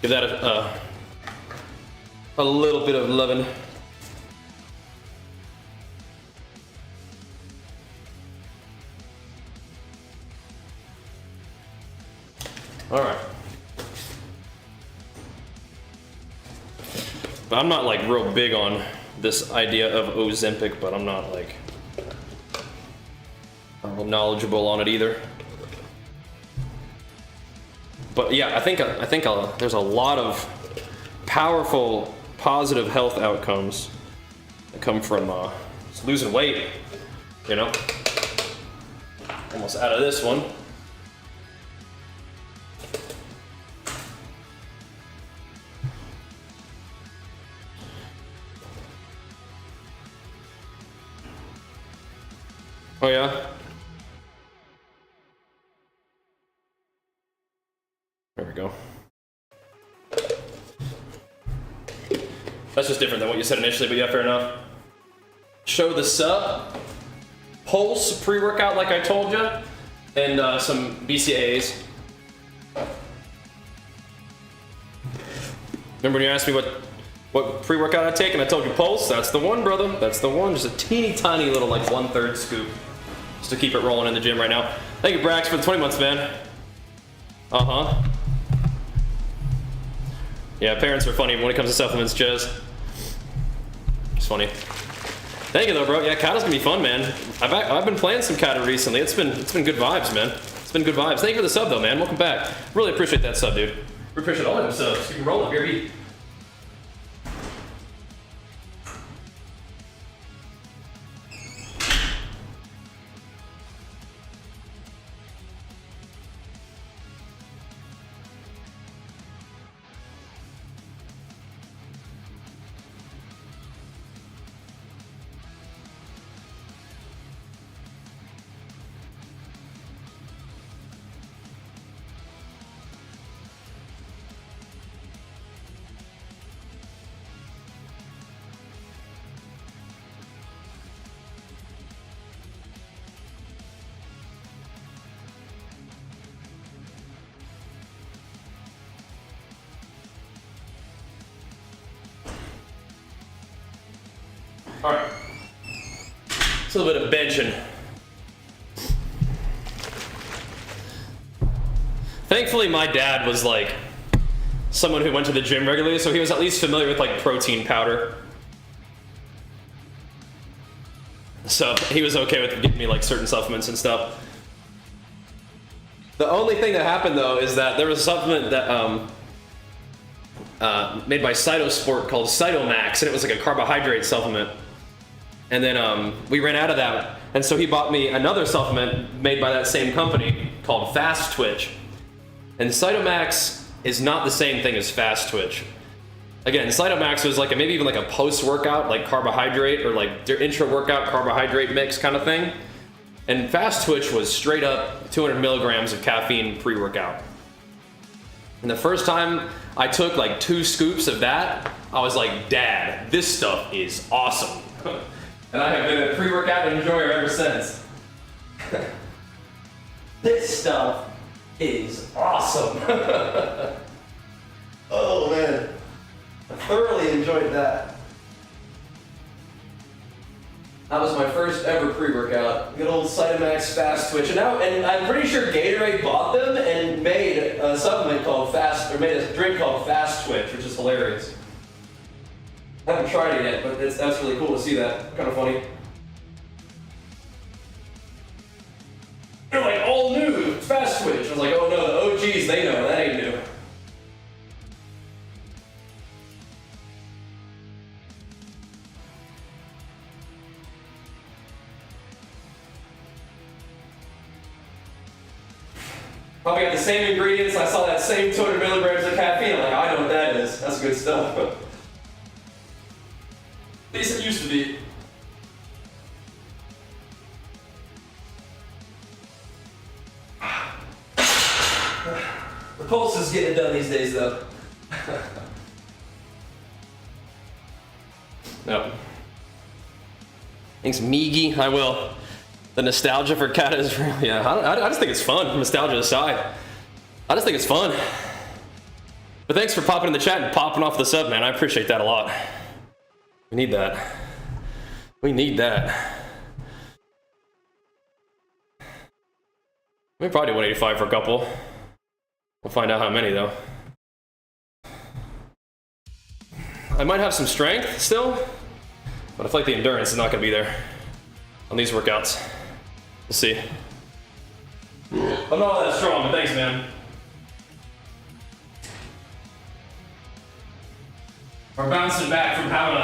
Give that a little bit of loving. I'm not like real big on this idea of Ozempic, but I'm not like knowledgeable on it either. But yeah, I think there's a lot of powerful, positive health outcomes that come from losing weight. You know, almost out of this one. Oh yeah. There we go. That's just different than what you said initially, but yeah, fair enough. Show the sub, Pulse pre-workout like I told you, and some BCAAs. Remember when you asked me what pre-workout I take, and I told you Pulse? That's the one, brother. That's the one. Just a teeny tiny little like 1/3 scoop, just to keep it rolling in the gym right now. Thank you, Brax, for the 20 months, man. Yeah, parents are funny when it comes to supplements, Jez. It's funny. Thank you though, bro. Yeah, kata's gonna be fun, man. I've been playing some kata recently. It's been good vibes, man. It's been good vibes. Thank you for the sub though, man. Welcome back. Really appreciate that sub, dude. We appreciate all of them subs. You can roll up here, beat. Alright. It's a little bit of benching. Thankfully, my dad was like someone who went to the gym regularly, so he was at least familiar with like protein powder. So he was okay with giving me like certain supplements and stuff. The only thing that happened though is that there was a supplement that made by Cytosport called Cytomax, and it was like a carbohydrate supplement. And then we ran out of that, and so he bought me another supplement made by that same company called Fast Twitch. And Cytomax is not the same thing as Fast Twitch. Again, Cytomax was like maybe even like a post-workout, like carbohydrate, or like their intra-workout carbohydrate mix kind of thing. And Fast Twitch was straight up 200 milligrams of caffeine pre-workout. And the first time I took like 2 scoops of that, I was like, Dad, this stuff is awesome. And I have been a pre-workout enjoyer ever since. This stuff is awesome. Oh man, I thoroughly enjoyed that. That was my first ever pre-workout. Good old Cytomax Fast Twitch. And I'm pretty sure Gatorade bought them and made a supplement called made a drink called Fast Twitch, which is hilarious. I haven't tried it yet, but that's really cool to see that. Kind of funny. They're like, all new, Fast Twitch. I was like, oh no, the OGs, they know, that ain't new. Probably got the same ingredients. I saw that same 200 milligrams of caffeine. I'm like, I know what that is. That's good stuff. At least it used to be. The Pulse is getting it done these days, though. Yep. Thanks, Migi. I will. The nostalgia for kata is real. Yeah, I just think it's fun. Nostalgia aside, I just think it's fun. But thanks for popping in the chat and popping off the sub, man. I appreciate that a lot. We need that. We need that. We probably do 185 for a couple. We'll find out how many though. I might have some strength still, but I feel like the endurance is not gonna be there on these workouts. We'll see. I'm not all that strong, but thanks, man. We're bouncing back from having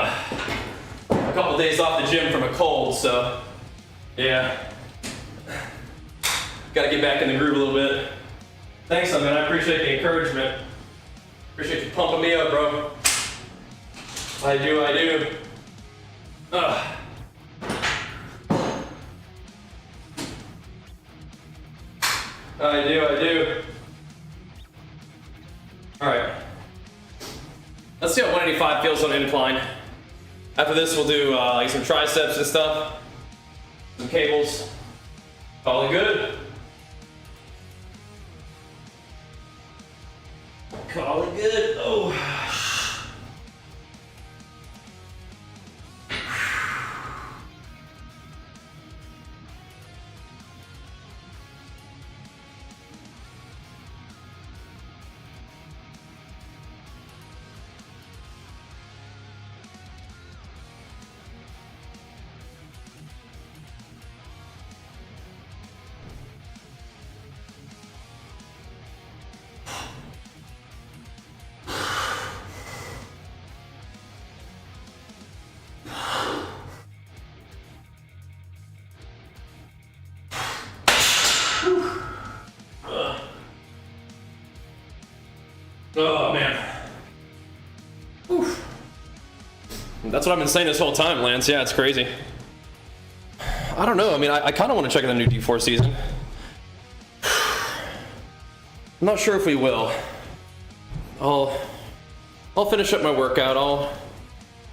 a couple days off the gym from a cold, so yeah. Gotta get back in the groove a little bit. Thanks, man. I appreciate the encouragement. Appreciate you pumping me up, bro. I do. Ugh. I do. All right. Let's see how 185 feels on incline. After this, we'll do like some triceps and stuff, some cables. Call it good. Call it good. Oh. Oh man. Oof. That's what I've been saying this whole time, Lance. Yeah, it's crazy. I don't know. I mean, I kind of want to check out the new D4 season. I'm not sure if we will. I'll finish up my workout. I'll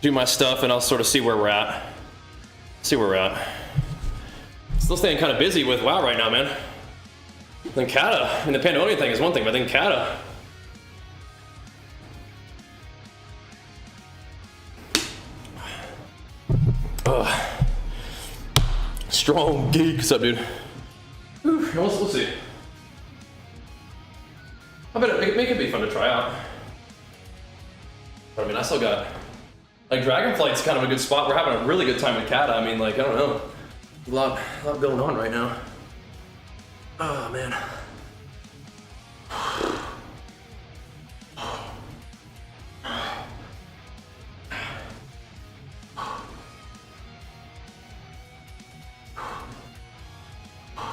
do my stuff, and I'll sort of see where we're at. Still staying kind of busy with WoW right now, man. Then Kata. I mean, the Pandemonium thing is one thing, but then Kata. Strong geek. What's up, dude? We'll see. I bet it could be fun to try out. I mean, I still got... Like, Dragonflight's kind of a good spot. We're having a really good time with Kata. I mean, like, I don't know. A lot going on right now. Oh, man.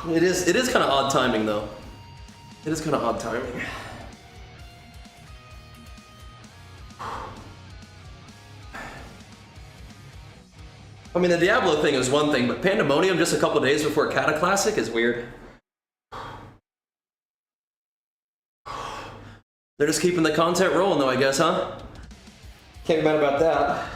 It is kind of odd timing, though. It is kind of odd timing. I mean, the Diablo thing is one thing, but Pandemonium just a couple days before Kata Classic is weird. They're just keeping the content rolling, though, I guess, huh? Can't be mad about that.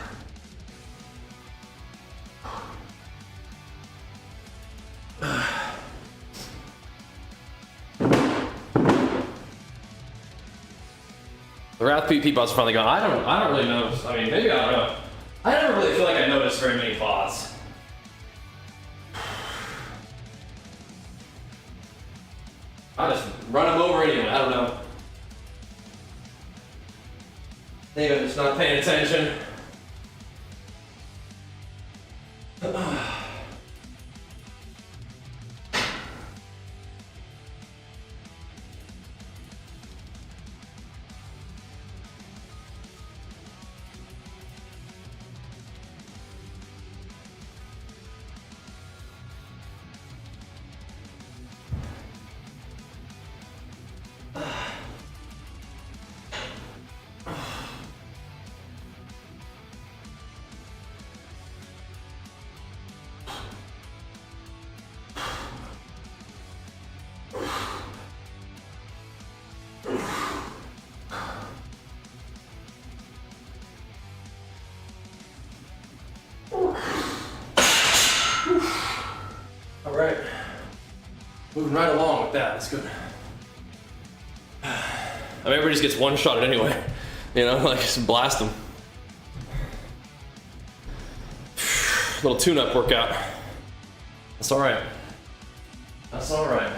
The Wrath PP bots finally gone. I don't really know. I mean, maybe I don't know. I never really feel like I noticed very many bots. I just run them over anyway. I don't know. Maybe I'm just not paying attention. Alright. Moving right along with that. That's good. I mean, everybody just gets one shot anyway. You know, like just blast them. Little tune-up workout. That's alright. That's alright.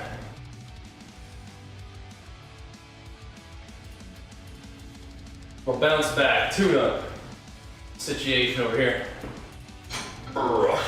We'll bounce back. Tune-up. situation over here. Oh.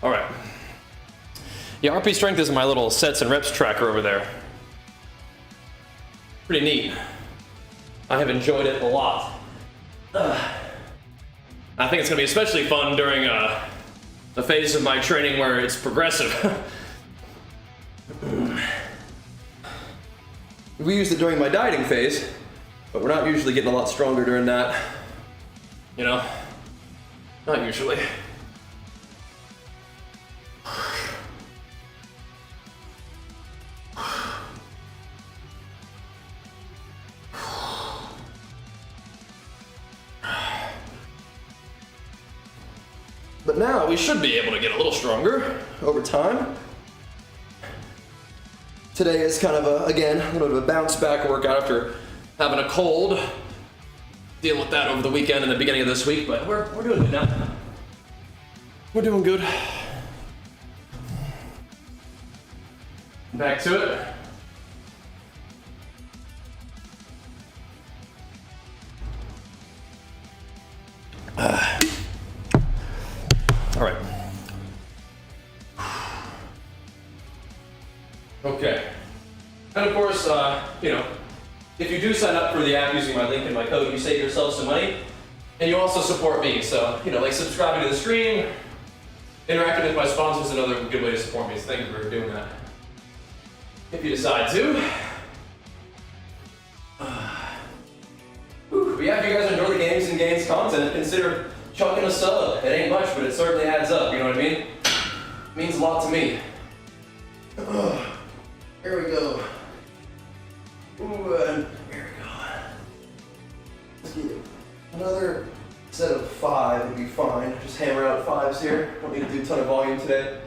All right. Yeah, RP strength is my little sets and reps tracker over there. Pretty neat. I have enjoyed it a lot. I think it's gonna be especially fun during the phase of my training where it's progressive. We used it during my dieting phase, but we're not usually getting a lot stronger during that. You know? Not usually. But now we should be able to get a little stronger over time. Today is kind of again, a little bit of a bounce back workout after having a cold. Deal with that over the weekend and the beginning of this week, but we're doing good now. We're doing good. Back to it. All right. Okay. And of course, you know, if you do sign up for the app using my link and my code, you save yourself some money, and you also support me. So, you know, like subscribing to the stream, interacting with my sponsors is another good way to support me. So thank you for doing that. If you decide to. But yeah, if you guys enjoy the Games and Gains content, consider chucking a sub. It ain't much, but it certainly adds up, you know what I mean? It means a lot to me. Here we go. Ooh, and here we go. Let's get another set of 5 would be fine. Just hammer out 5s here. Don't need to do a ton of volume today.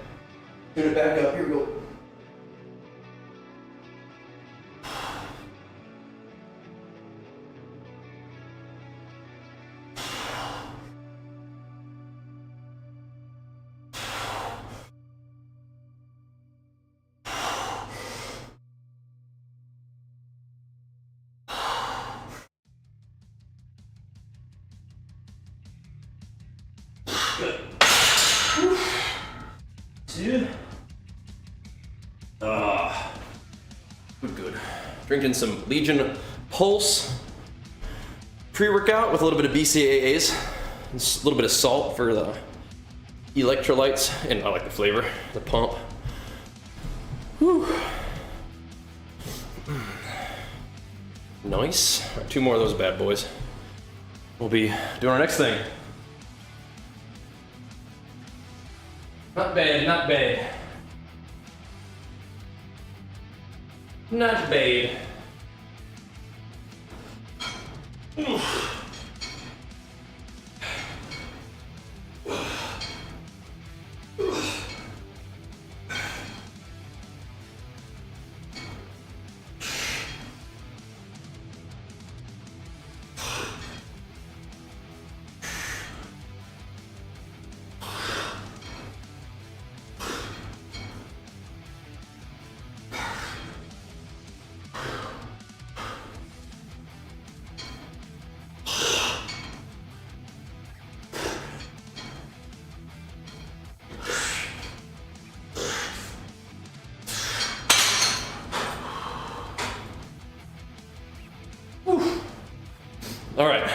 Tune it back up. Here we go. Good. Dude. Good. Drinking some Legion Pulse pre-workout with a little bit of BCAAs. Just a little bit of salt for the electrolytes, and I like the flavor, the pump. Whew. Nice. All right, 2 more of those bad boys. We'll be doing our next thing. Not bad, not bad. Not bad. Oof. All right.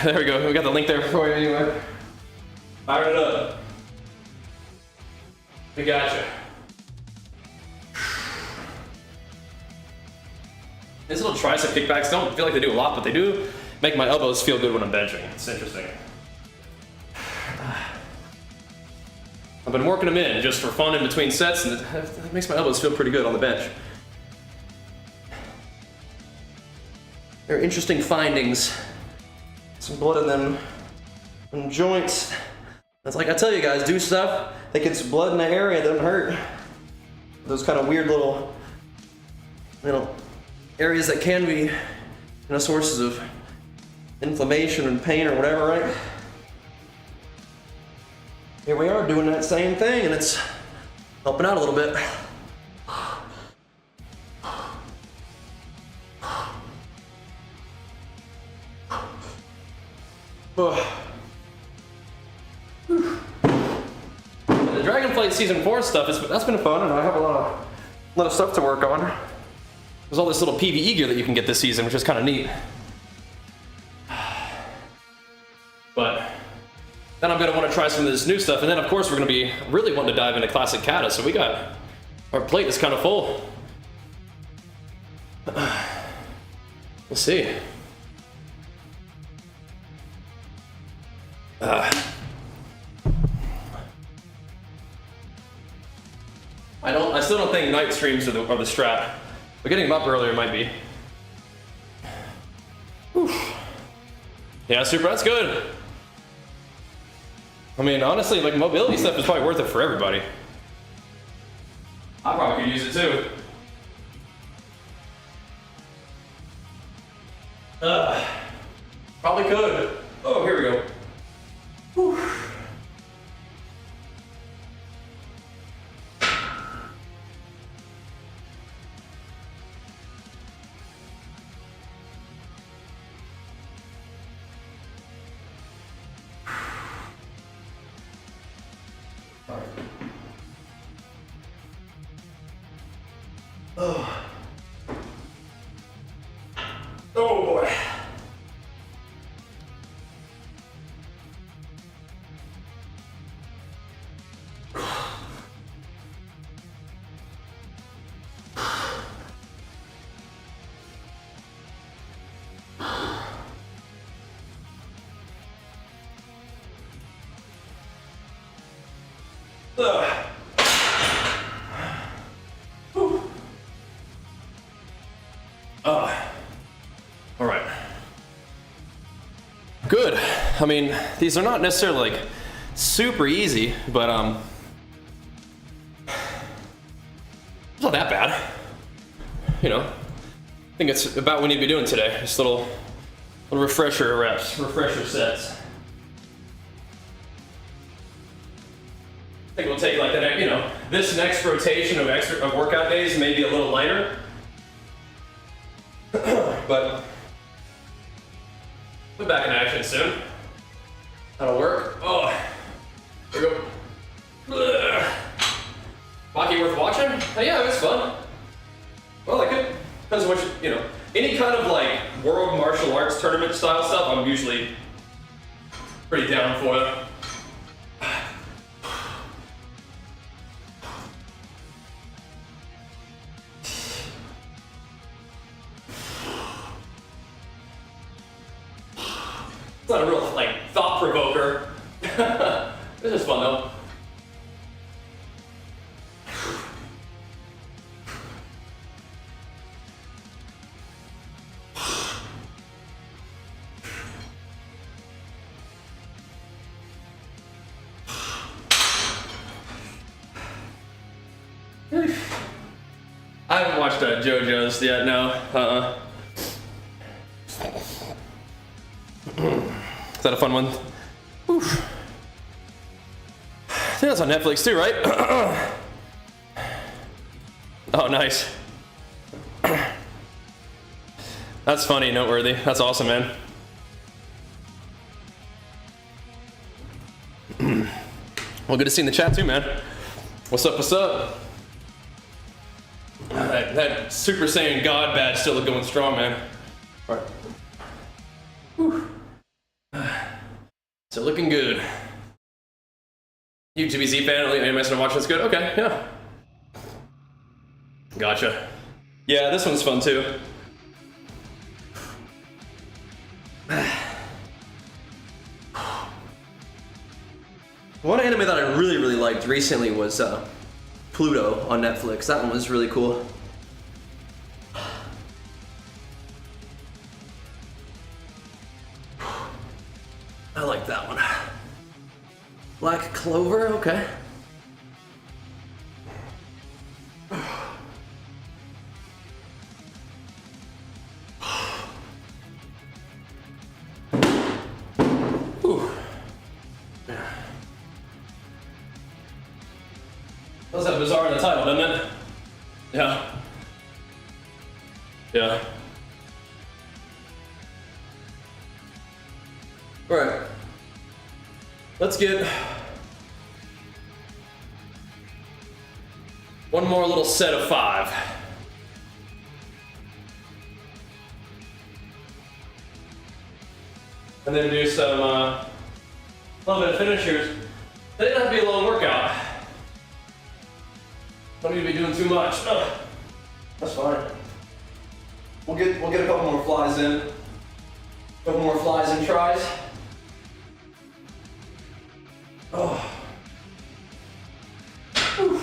There we go. We got the link there for you anyway. Fire it up. We gotcha. These little tricep kickbacks don't feel like they do a lot, but they do make my elbows feel good when I'm benching. It's interesting. I've been working them in just for fun in between sets, and it makes my elbows feel pretty good on the bench. They're interesting findings. Some blood in them joints. That's like I tell you guys, do stuff that gets blood in the area, doesn't hurt. Those kind of weird little areas that can be sources of inflammation and pain or whatever, right? Here we are doing that same thing, and it's helping out a little bit. The Dragonflight Season 4 stuff, that's been fun, and I have a lot of stuff to work on. There's all this little PvE gear that you can get this season, which is kind of neat. But then I'm going to want to try some of this new stuff, and then of course we're going to be really wanting to dive into Classic Kata, so our plate is kind of full. We'll see. I still don't think night streams are the strat, but getting them up earlier might be. Whew. Yeah, super, that's good. I mean, honestly, like mobility stuff is probably worth it for everybody. I probably could use it too. Probably could. Oh, here we go. Whew. Oh. Oh boy. All right. Good. I mean, these are not necessarily like super easy, but it's not that bad. I think it's about what we need to be doing today. Just little refresher reps, refresher sets. I think we'll take like the next, this next rotation of workout days may be a little lighter, but we'll be back in action soon. That'll work. Oh, here we go. Baki worth watching? Oh, yeah, it was fun. Well, I could. Depends on what any kind of like world martial arts tournament style stuff, I'm usually pretty down for it. It's not a real like thought provoker. This is fun though. I haven't watched JoJo's yet, no. Is that a fun one? Oof. I think that's on Netflix too, right? Oh, nice. That's funny, noteworthy. That's awesome, man. Well, good to see you in the chat too, man. What's up, what's up? That Super Saiyan God badge still going strong, man. All right. Whew. So looking good. You GBZ fan, anybody started watching this good? Okay, yeah. Gotcha. Yeah, this one's fun too. One anime that I really liked recently was Pluto on Netflix. That one was really cool. I like that one. Black Clover, okay. Whew. Yeah. Does have bizarre in the title, doesn't it? Yeah. Yeah. All right. Let's get one more little set of 5. And then do some little bit of finishers. They didn't have to be a long workout. Don't need to be doing too much. Ugh. That's fine. We'll get a couple more flies in. Couple more flies and tries. Oh. Whew.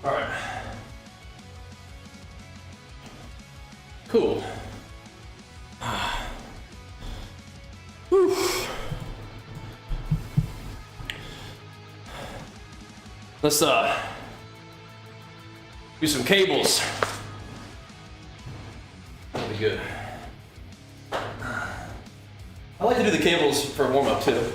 Alright. Cool. Let's do some cables. That'll be good. I like to do the cables for warm up too.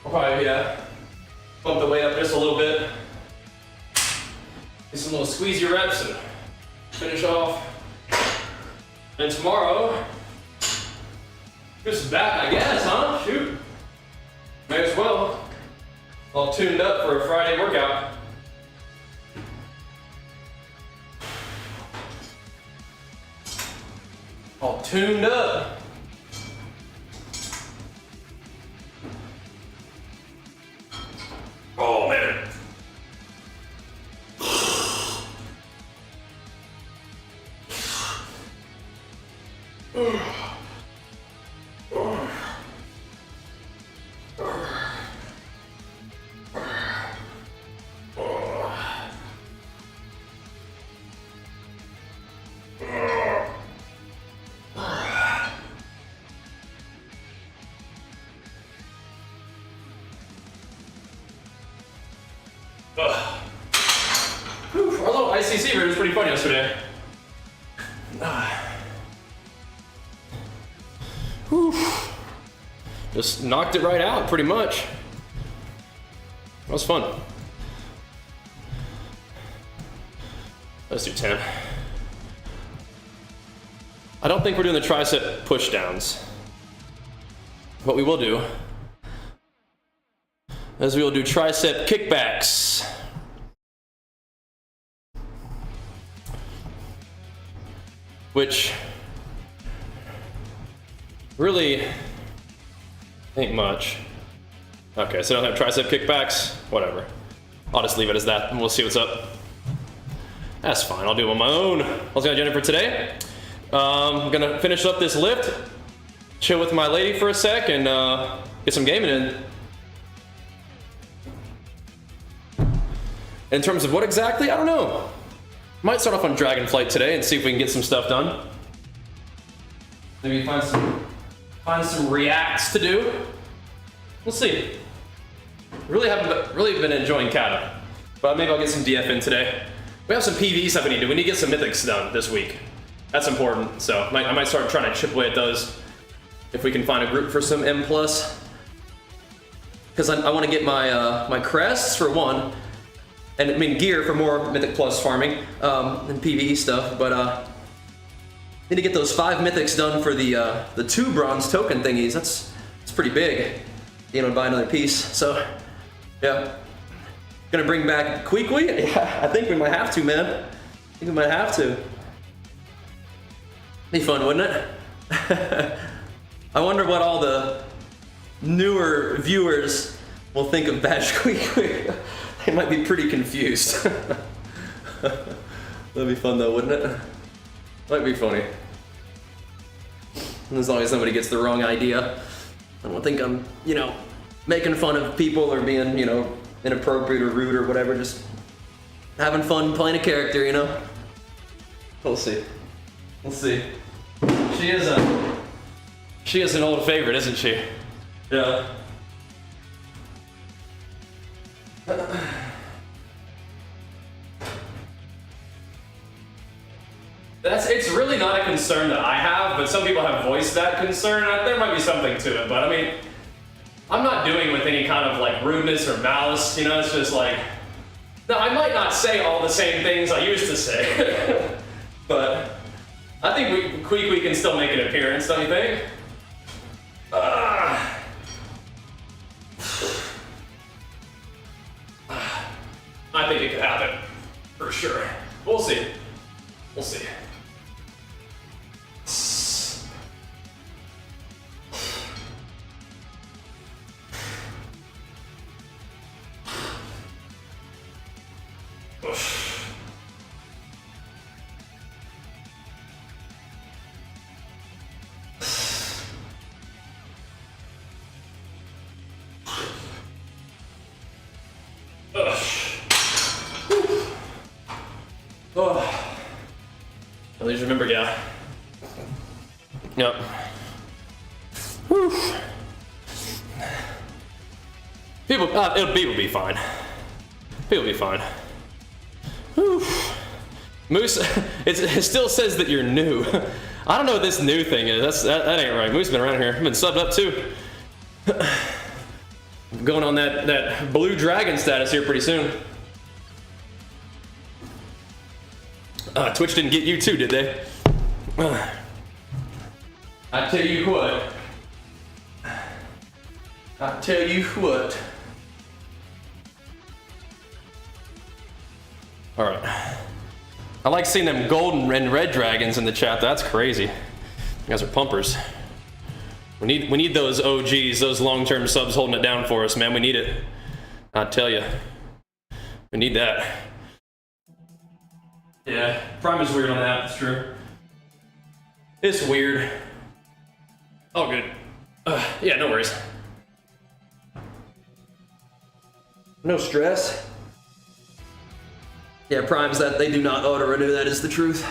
I'll probably bump the weight up just a little bit. Do some little squeezy reps and finish off. And tomorrow, do some back, I guess, huh? Shoot. May as well. All tuned up for a Friday workout. All tuned up. Oh man. Whew, our little ICC room was pretty fun yesterday. Whew. Just knocked it right out, pretty much. That was fun. Let's do 10. I don't think we're doing the tricep push downs. What we will do is we will do tricep kickbacks. Which really ain't much. Okay, so I don't have tricep kickbacks, whatever. I'll just leave it as that and we'll see what's up. That's fine, I'll do it on my own. What's the agenda for today? I'm gonna finish up this lift, chill with my lady for a sec, and get some gaming in. In terms of what exactly, I don't know. Might start off on Dragonflight today and see if we can get some stuff done. Maybe find some reacts to do. We'll see. Really been enjoying kata, but maybe I'll get some DF in today. We have some PvE stuff we need to do. We need to get some mythics done this week. That's important. So I might start trying to chip away at those if we can find a group for some M+. Because I want to get my my crests for one, and I mean gear for more Mythic Plus farming and PvE stuff. But need to get those 5 mythics done for the 2 bronze token thingies. That's pretty big. You know, buy another piece. So yeah, gonna bring back Queequeg. Yeah, I think we might have to, man. I think we might have to. Be fun, wouldn't it? I wonder what all the newer viewers will think of Bajheera. They might be pretty confused. That'd be fun though, wouldn't it? Might be funny. As long as nobody gets the wrong idea. I don't think I'm, you know, making fun of people or being, you know, inappropriate or rude or whatever. Just having fun playing a character, you know? We'll see. We'll see. She is an old favorite, isn't she? Yeah. It's really not a concern that I have, but some people have voiced that concern. There might be something to it, but I mean, I'm not doing it with any kind of like rudeness or malice, you know, it's just like, no, I might not say all the same things I used to say, but I think Queequeg can still make an appearance, don't you think? I think it could happen, for sure. We'll see. We'll see. At least remember, yeah. Yep. Whew. People will be fine. People will be fine. Whew. Moose, it still says that you're new. I don't know what this new thing is. That ain't right. Moose has been around here. I've been subbed up too. I'm going on that blue dragon status here pretty soon. Twitch didn't get you too, did they? I tell you what. I tell you what. All right. I like seeing them golden and red dragons in the chat. That's crazy. You guys are pumpers. We need those OGs, those long-term subs holding it down for us, man. We need it. I tell you. We need that. Yeah, Prime is weird on that, that's true. It's weird. Oh, good. Yeah, no worries. No stress. Yeah, Prime's that they do not auto-renew, that is the truth.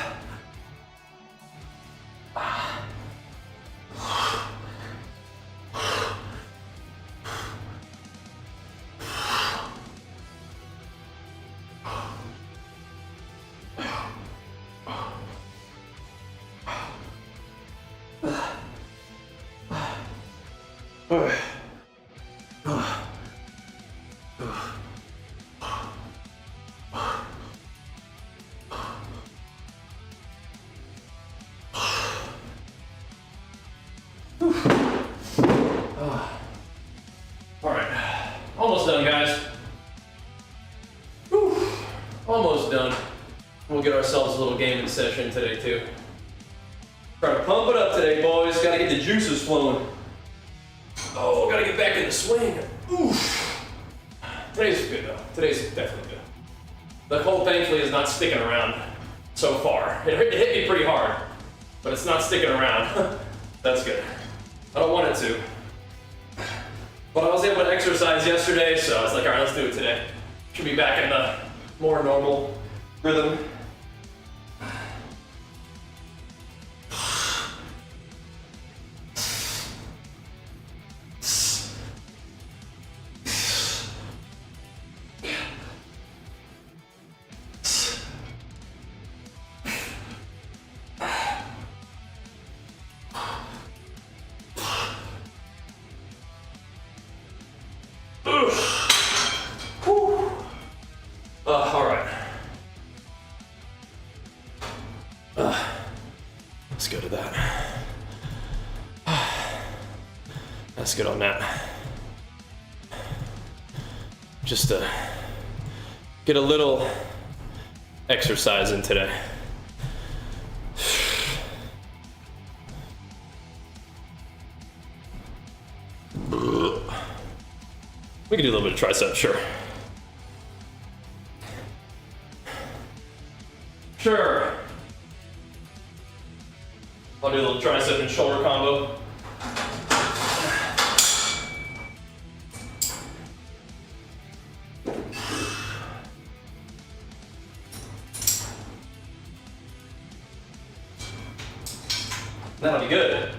Alright, almost done, guys. Whew. Almost done. We'll get ourselves a little gaming session today, too. Try to pump it up today, boys. Gotta get the juices flowing. Oh, gotta get back in the swing. Oof. Today's good, though. Today's definitely good. The cold, thankfully, is not sticking around so far. It hit me pretty hard, but it's not sticking around. That's good. I don't want it to. But I was able to exercise yesterday, so I was like, all right, let's do it today. Should be back in the more normal rhythm. good on that. Just to get a little exercise in today. We can do a little bit of tricep, sure. Sure. I'll do a little tricep and shoulder combo. That'll be good.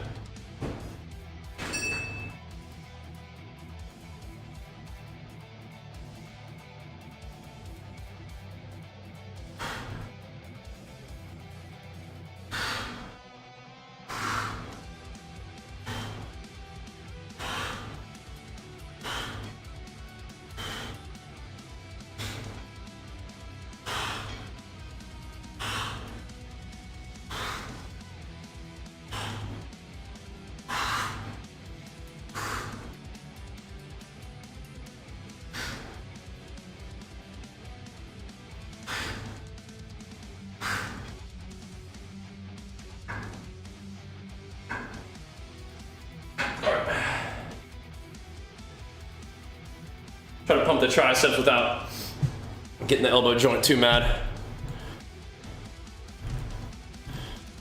Try to pump the triceps without getting the elbow joint too mad.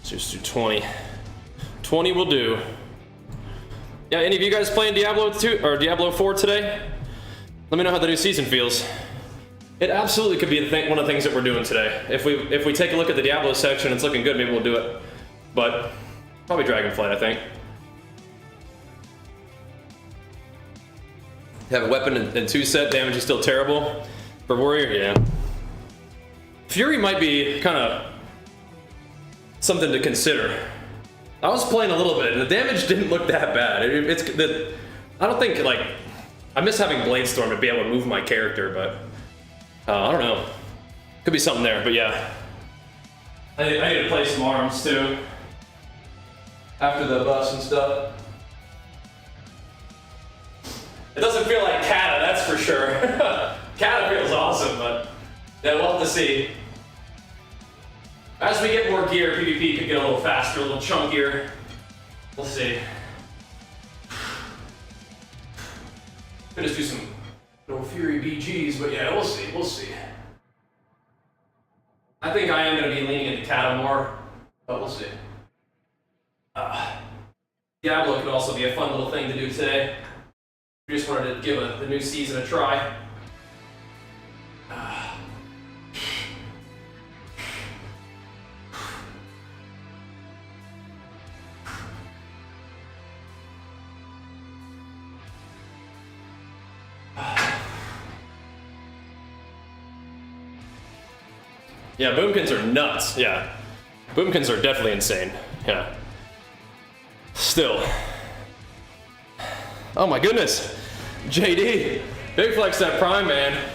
So just do 20. 20 will do. Yeah, any of you guys playing Diablo 2 or Diablo 4 today? Let me know how the new season feels. It absolutely could be one of the things that we're doing today. If we take a look at the Diablo section, it's looking good, maybe we'll do it. But probably Dragonflight, I think. Have a weapon and 2 set damage is still terrible. For Warrior, yeah. Fury might be kind of something to consider. I was playing a little bit, and the damage didn't look that bad. I don't think, like, I miss having Bladestorm to be able to move my character, but I don't know. Could be something there, but yeah. I need to play some arms too. After the buffs and stuff. It doesn't feel like Kata, that's for sure. Kata feels awesome, but yeah, we'll have to see. As we get more gear, PvP could get a little faster, a little chunkier. We'll see. Could just do some little Fury BGs, but yeah, we'll see, we'll see. I think I am going to be leaning into Kata more, but we'll see. Diablo could also be a fun little thing to do today. We just wanted to give the new season a try. Yeah, boomkins are nuts. Yeah, boomkins are definitely insane. Yeah. Still. Oh my goodness. JD, big flex that prime, man.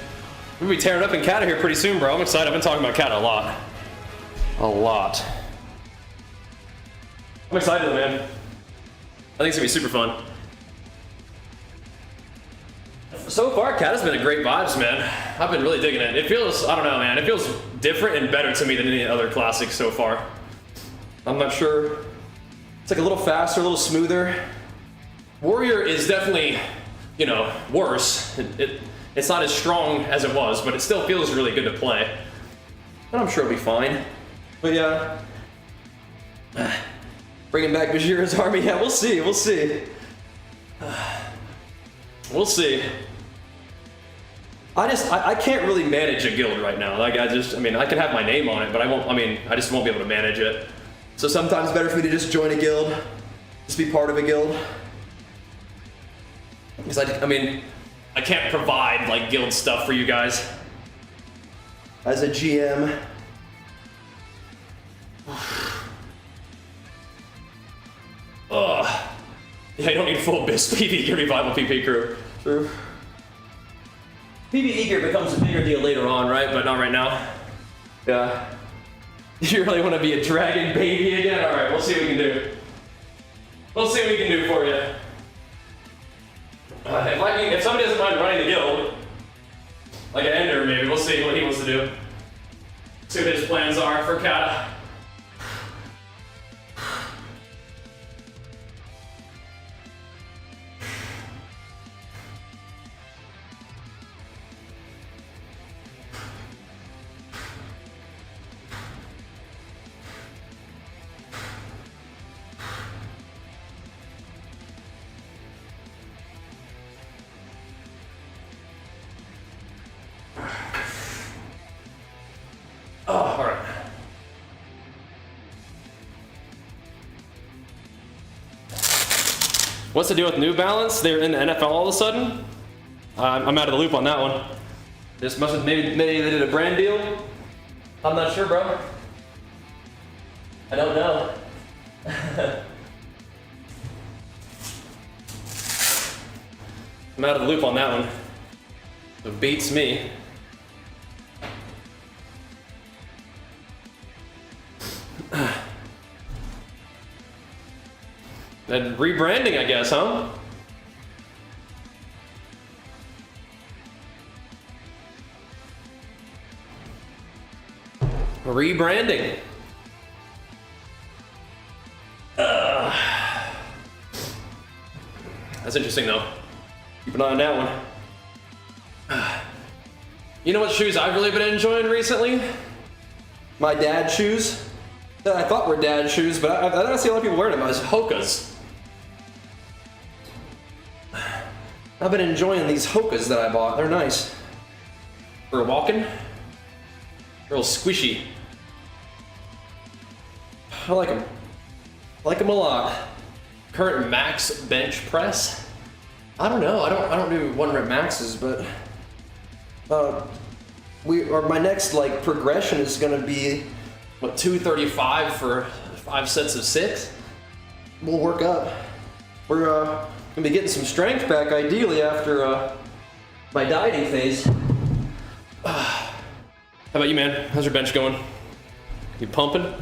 We'll be tearing up in Kata here pretty soon, bro. I'm excited. I've been talking about Kata a lot. A lot. I'm excited, man. I think it's gonna be super fun. So far, Kata's been a great vibes, man. I've been really digging it. It feels, I don't know, man. It feels different and better to me than any other classic so far. I'm not sure. It's like a little faster, a little smoother. Warrior is definitely, you know, worse. It's not as strong as it was, but it still feels really good to play. And I'm sure it'll be fine. But yeah. Bringing back Bajheera's army, yeah, we'll see, we'll see. We'll see. I can't really manage a guild right now. Like I mean, I can have my name on it, but I just won't be able to manage it. So sometimes it's better for me to just join a guild, just be part of a guild. Because I mean, I can't provide like guild stuff for you guys. As a GM. Ugh. Yeah, you don't need full BIS PvE gear revival PP crew. True. PvE gear becomes a bigger deal later on, right? But not right now. Yeah. You really want to be a dragon baby again? Alright, we'll see what we can do. We'll see what we can do for you. If somebody doesn't mind running the guild, like an Ender maybe, we'll see what he wants to do. See what his plans are for Kata. Oh, all right. What's the deal with New Balance? They're in the NFL all of a sudden? I'm out of the loop on that one. This must have maybe they did a brand deal. I'm not sure, bro. I don't know. I'm out of the loop on that one. It beats me. And rebranding, I guess, huh? Rebranding. That's interesting, though. Keep an eye on that one. You know what shoes I've really been enjoying recently? My dad shoes. That I thought were dad shoes, but I don't see a lot of people wearing them. It's Hoka's. I've been enjoying these Hoka's that I bought. They're nice. For walking. Real squishy. I like them. I like them a lot. Current max bench press. I don't know. I don't do 1 rep maxes, but my next like progression is gonna be what 235 for 5 sets of 6. We'll work up. We're gonna be getting some strength back ideally after my dieting phase. How about you, man? How's your bench going? You pumping?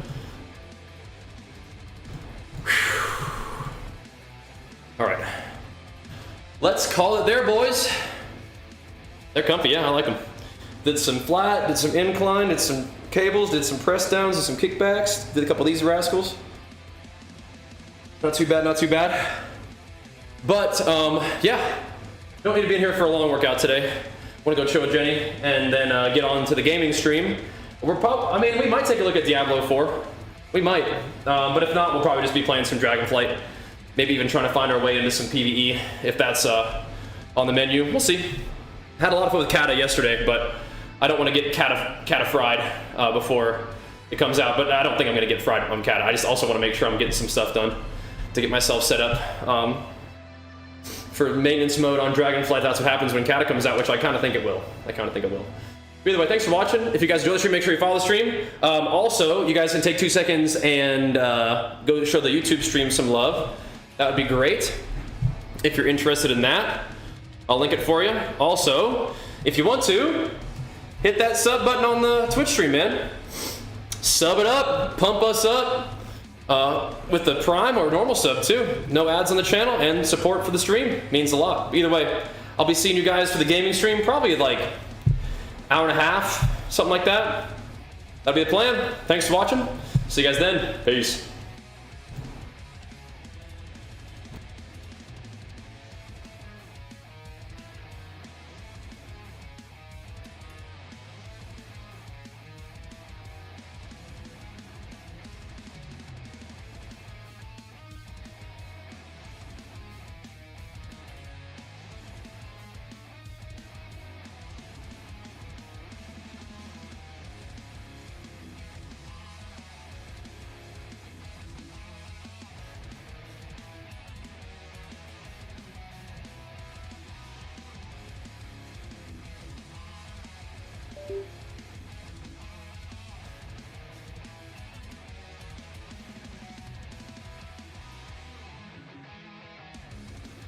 All right. Let's call it there, boys. They're comfy, yeah, I like them. Did some flat, did some incline, did some cables, did some press downs, did some kickbacks, did a couple of these rascals. Not too bad, not too bad. But, yeah. Don't need to be in here for a long workout today. Want to go chill with Jenny and then get on to the gaming stream. We might take a look at Diablo 4. We might. But if not, we'll probably just be playing some Dragonflight. Maybe even trying to find our way into some PvE if that's on the menu. We'll see. Had a lot of fun with Kata yesterday, but I don't want to get Kata fried before it comes out. But I don't think I'm going to get fried on Kata. I just also want to make sure I'm getting some stuff done to get myself set up for maintenance mode on Dragonflight. That's what happens when Kata comes out, which I kind of think it will. Either way, thanks for watching. If you guys enjoy the stream, make sure you follow the stream. Also, you guys can take 2 seconds and go show the YouTube stream some love. That would be great if you're interested in that. I'll link it for you. Also, if you want to, hit that sub button on the Twitch stream, man. Sub it up, pump us up with the Prime or normal sub too. No ads on the channel and support for the stream means a lot. Either way, I'll be seeing you guys for the gaming stream probably like hour and a half, something like that. That'll be the plan. Thanks for watching. See you guys then. Peace.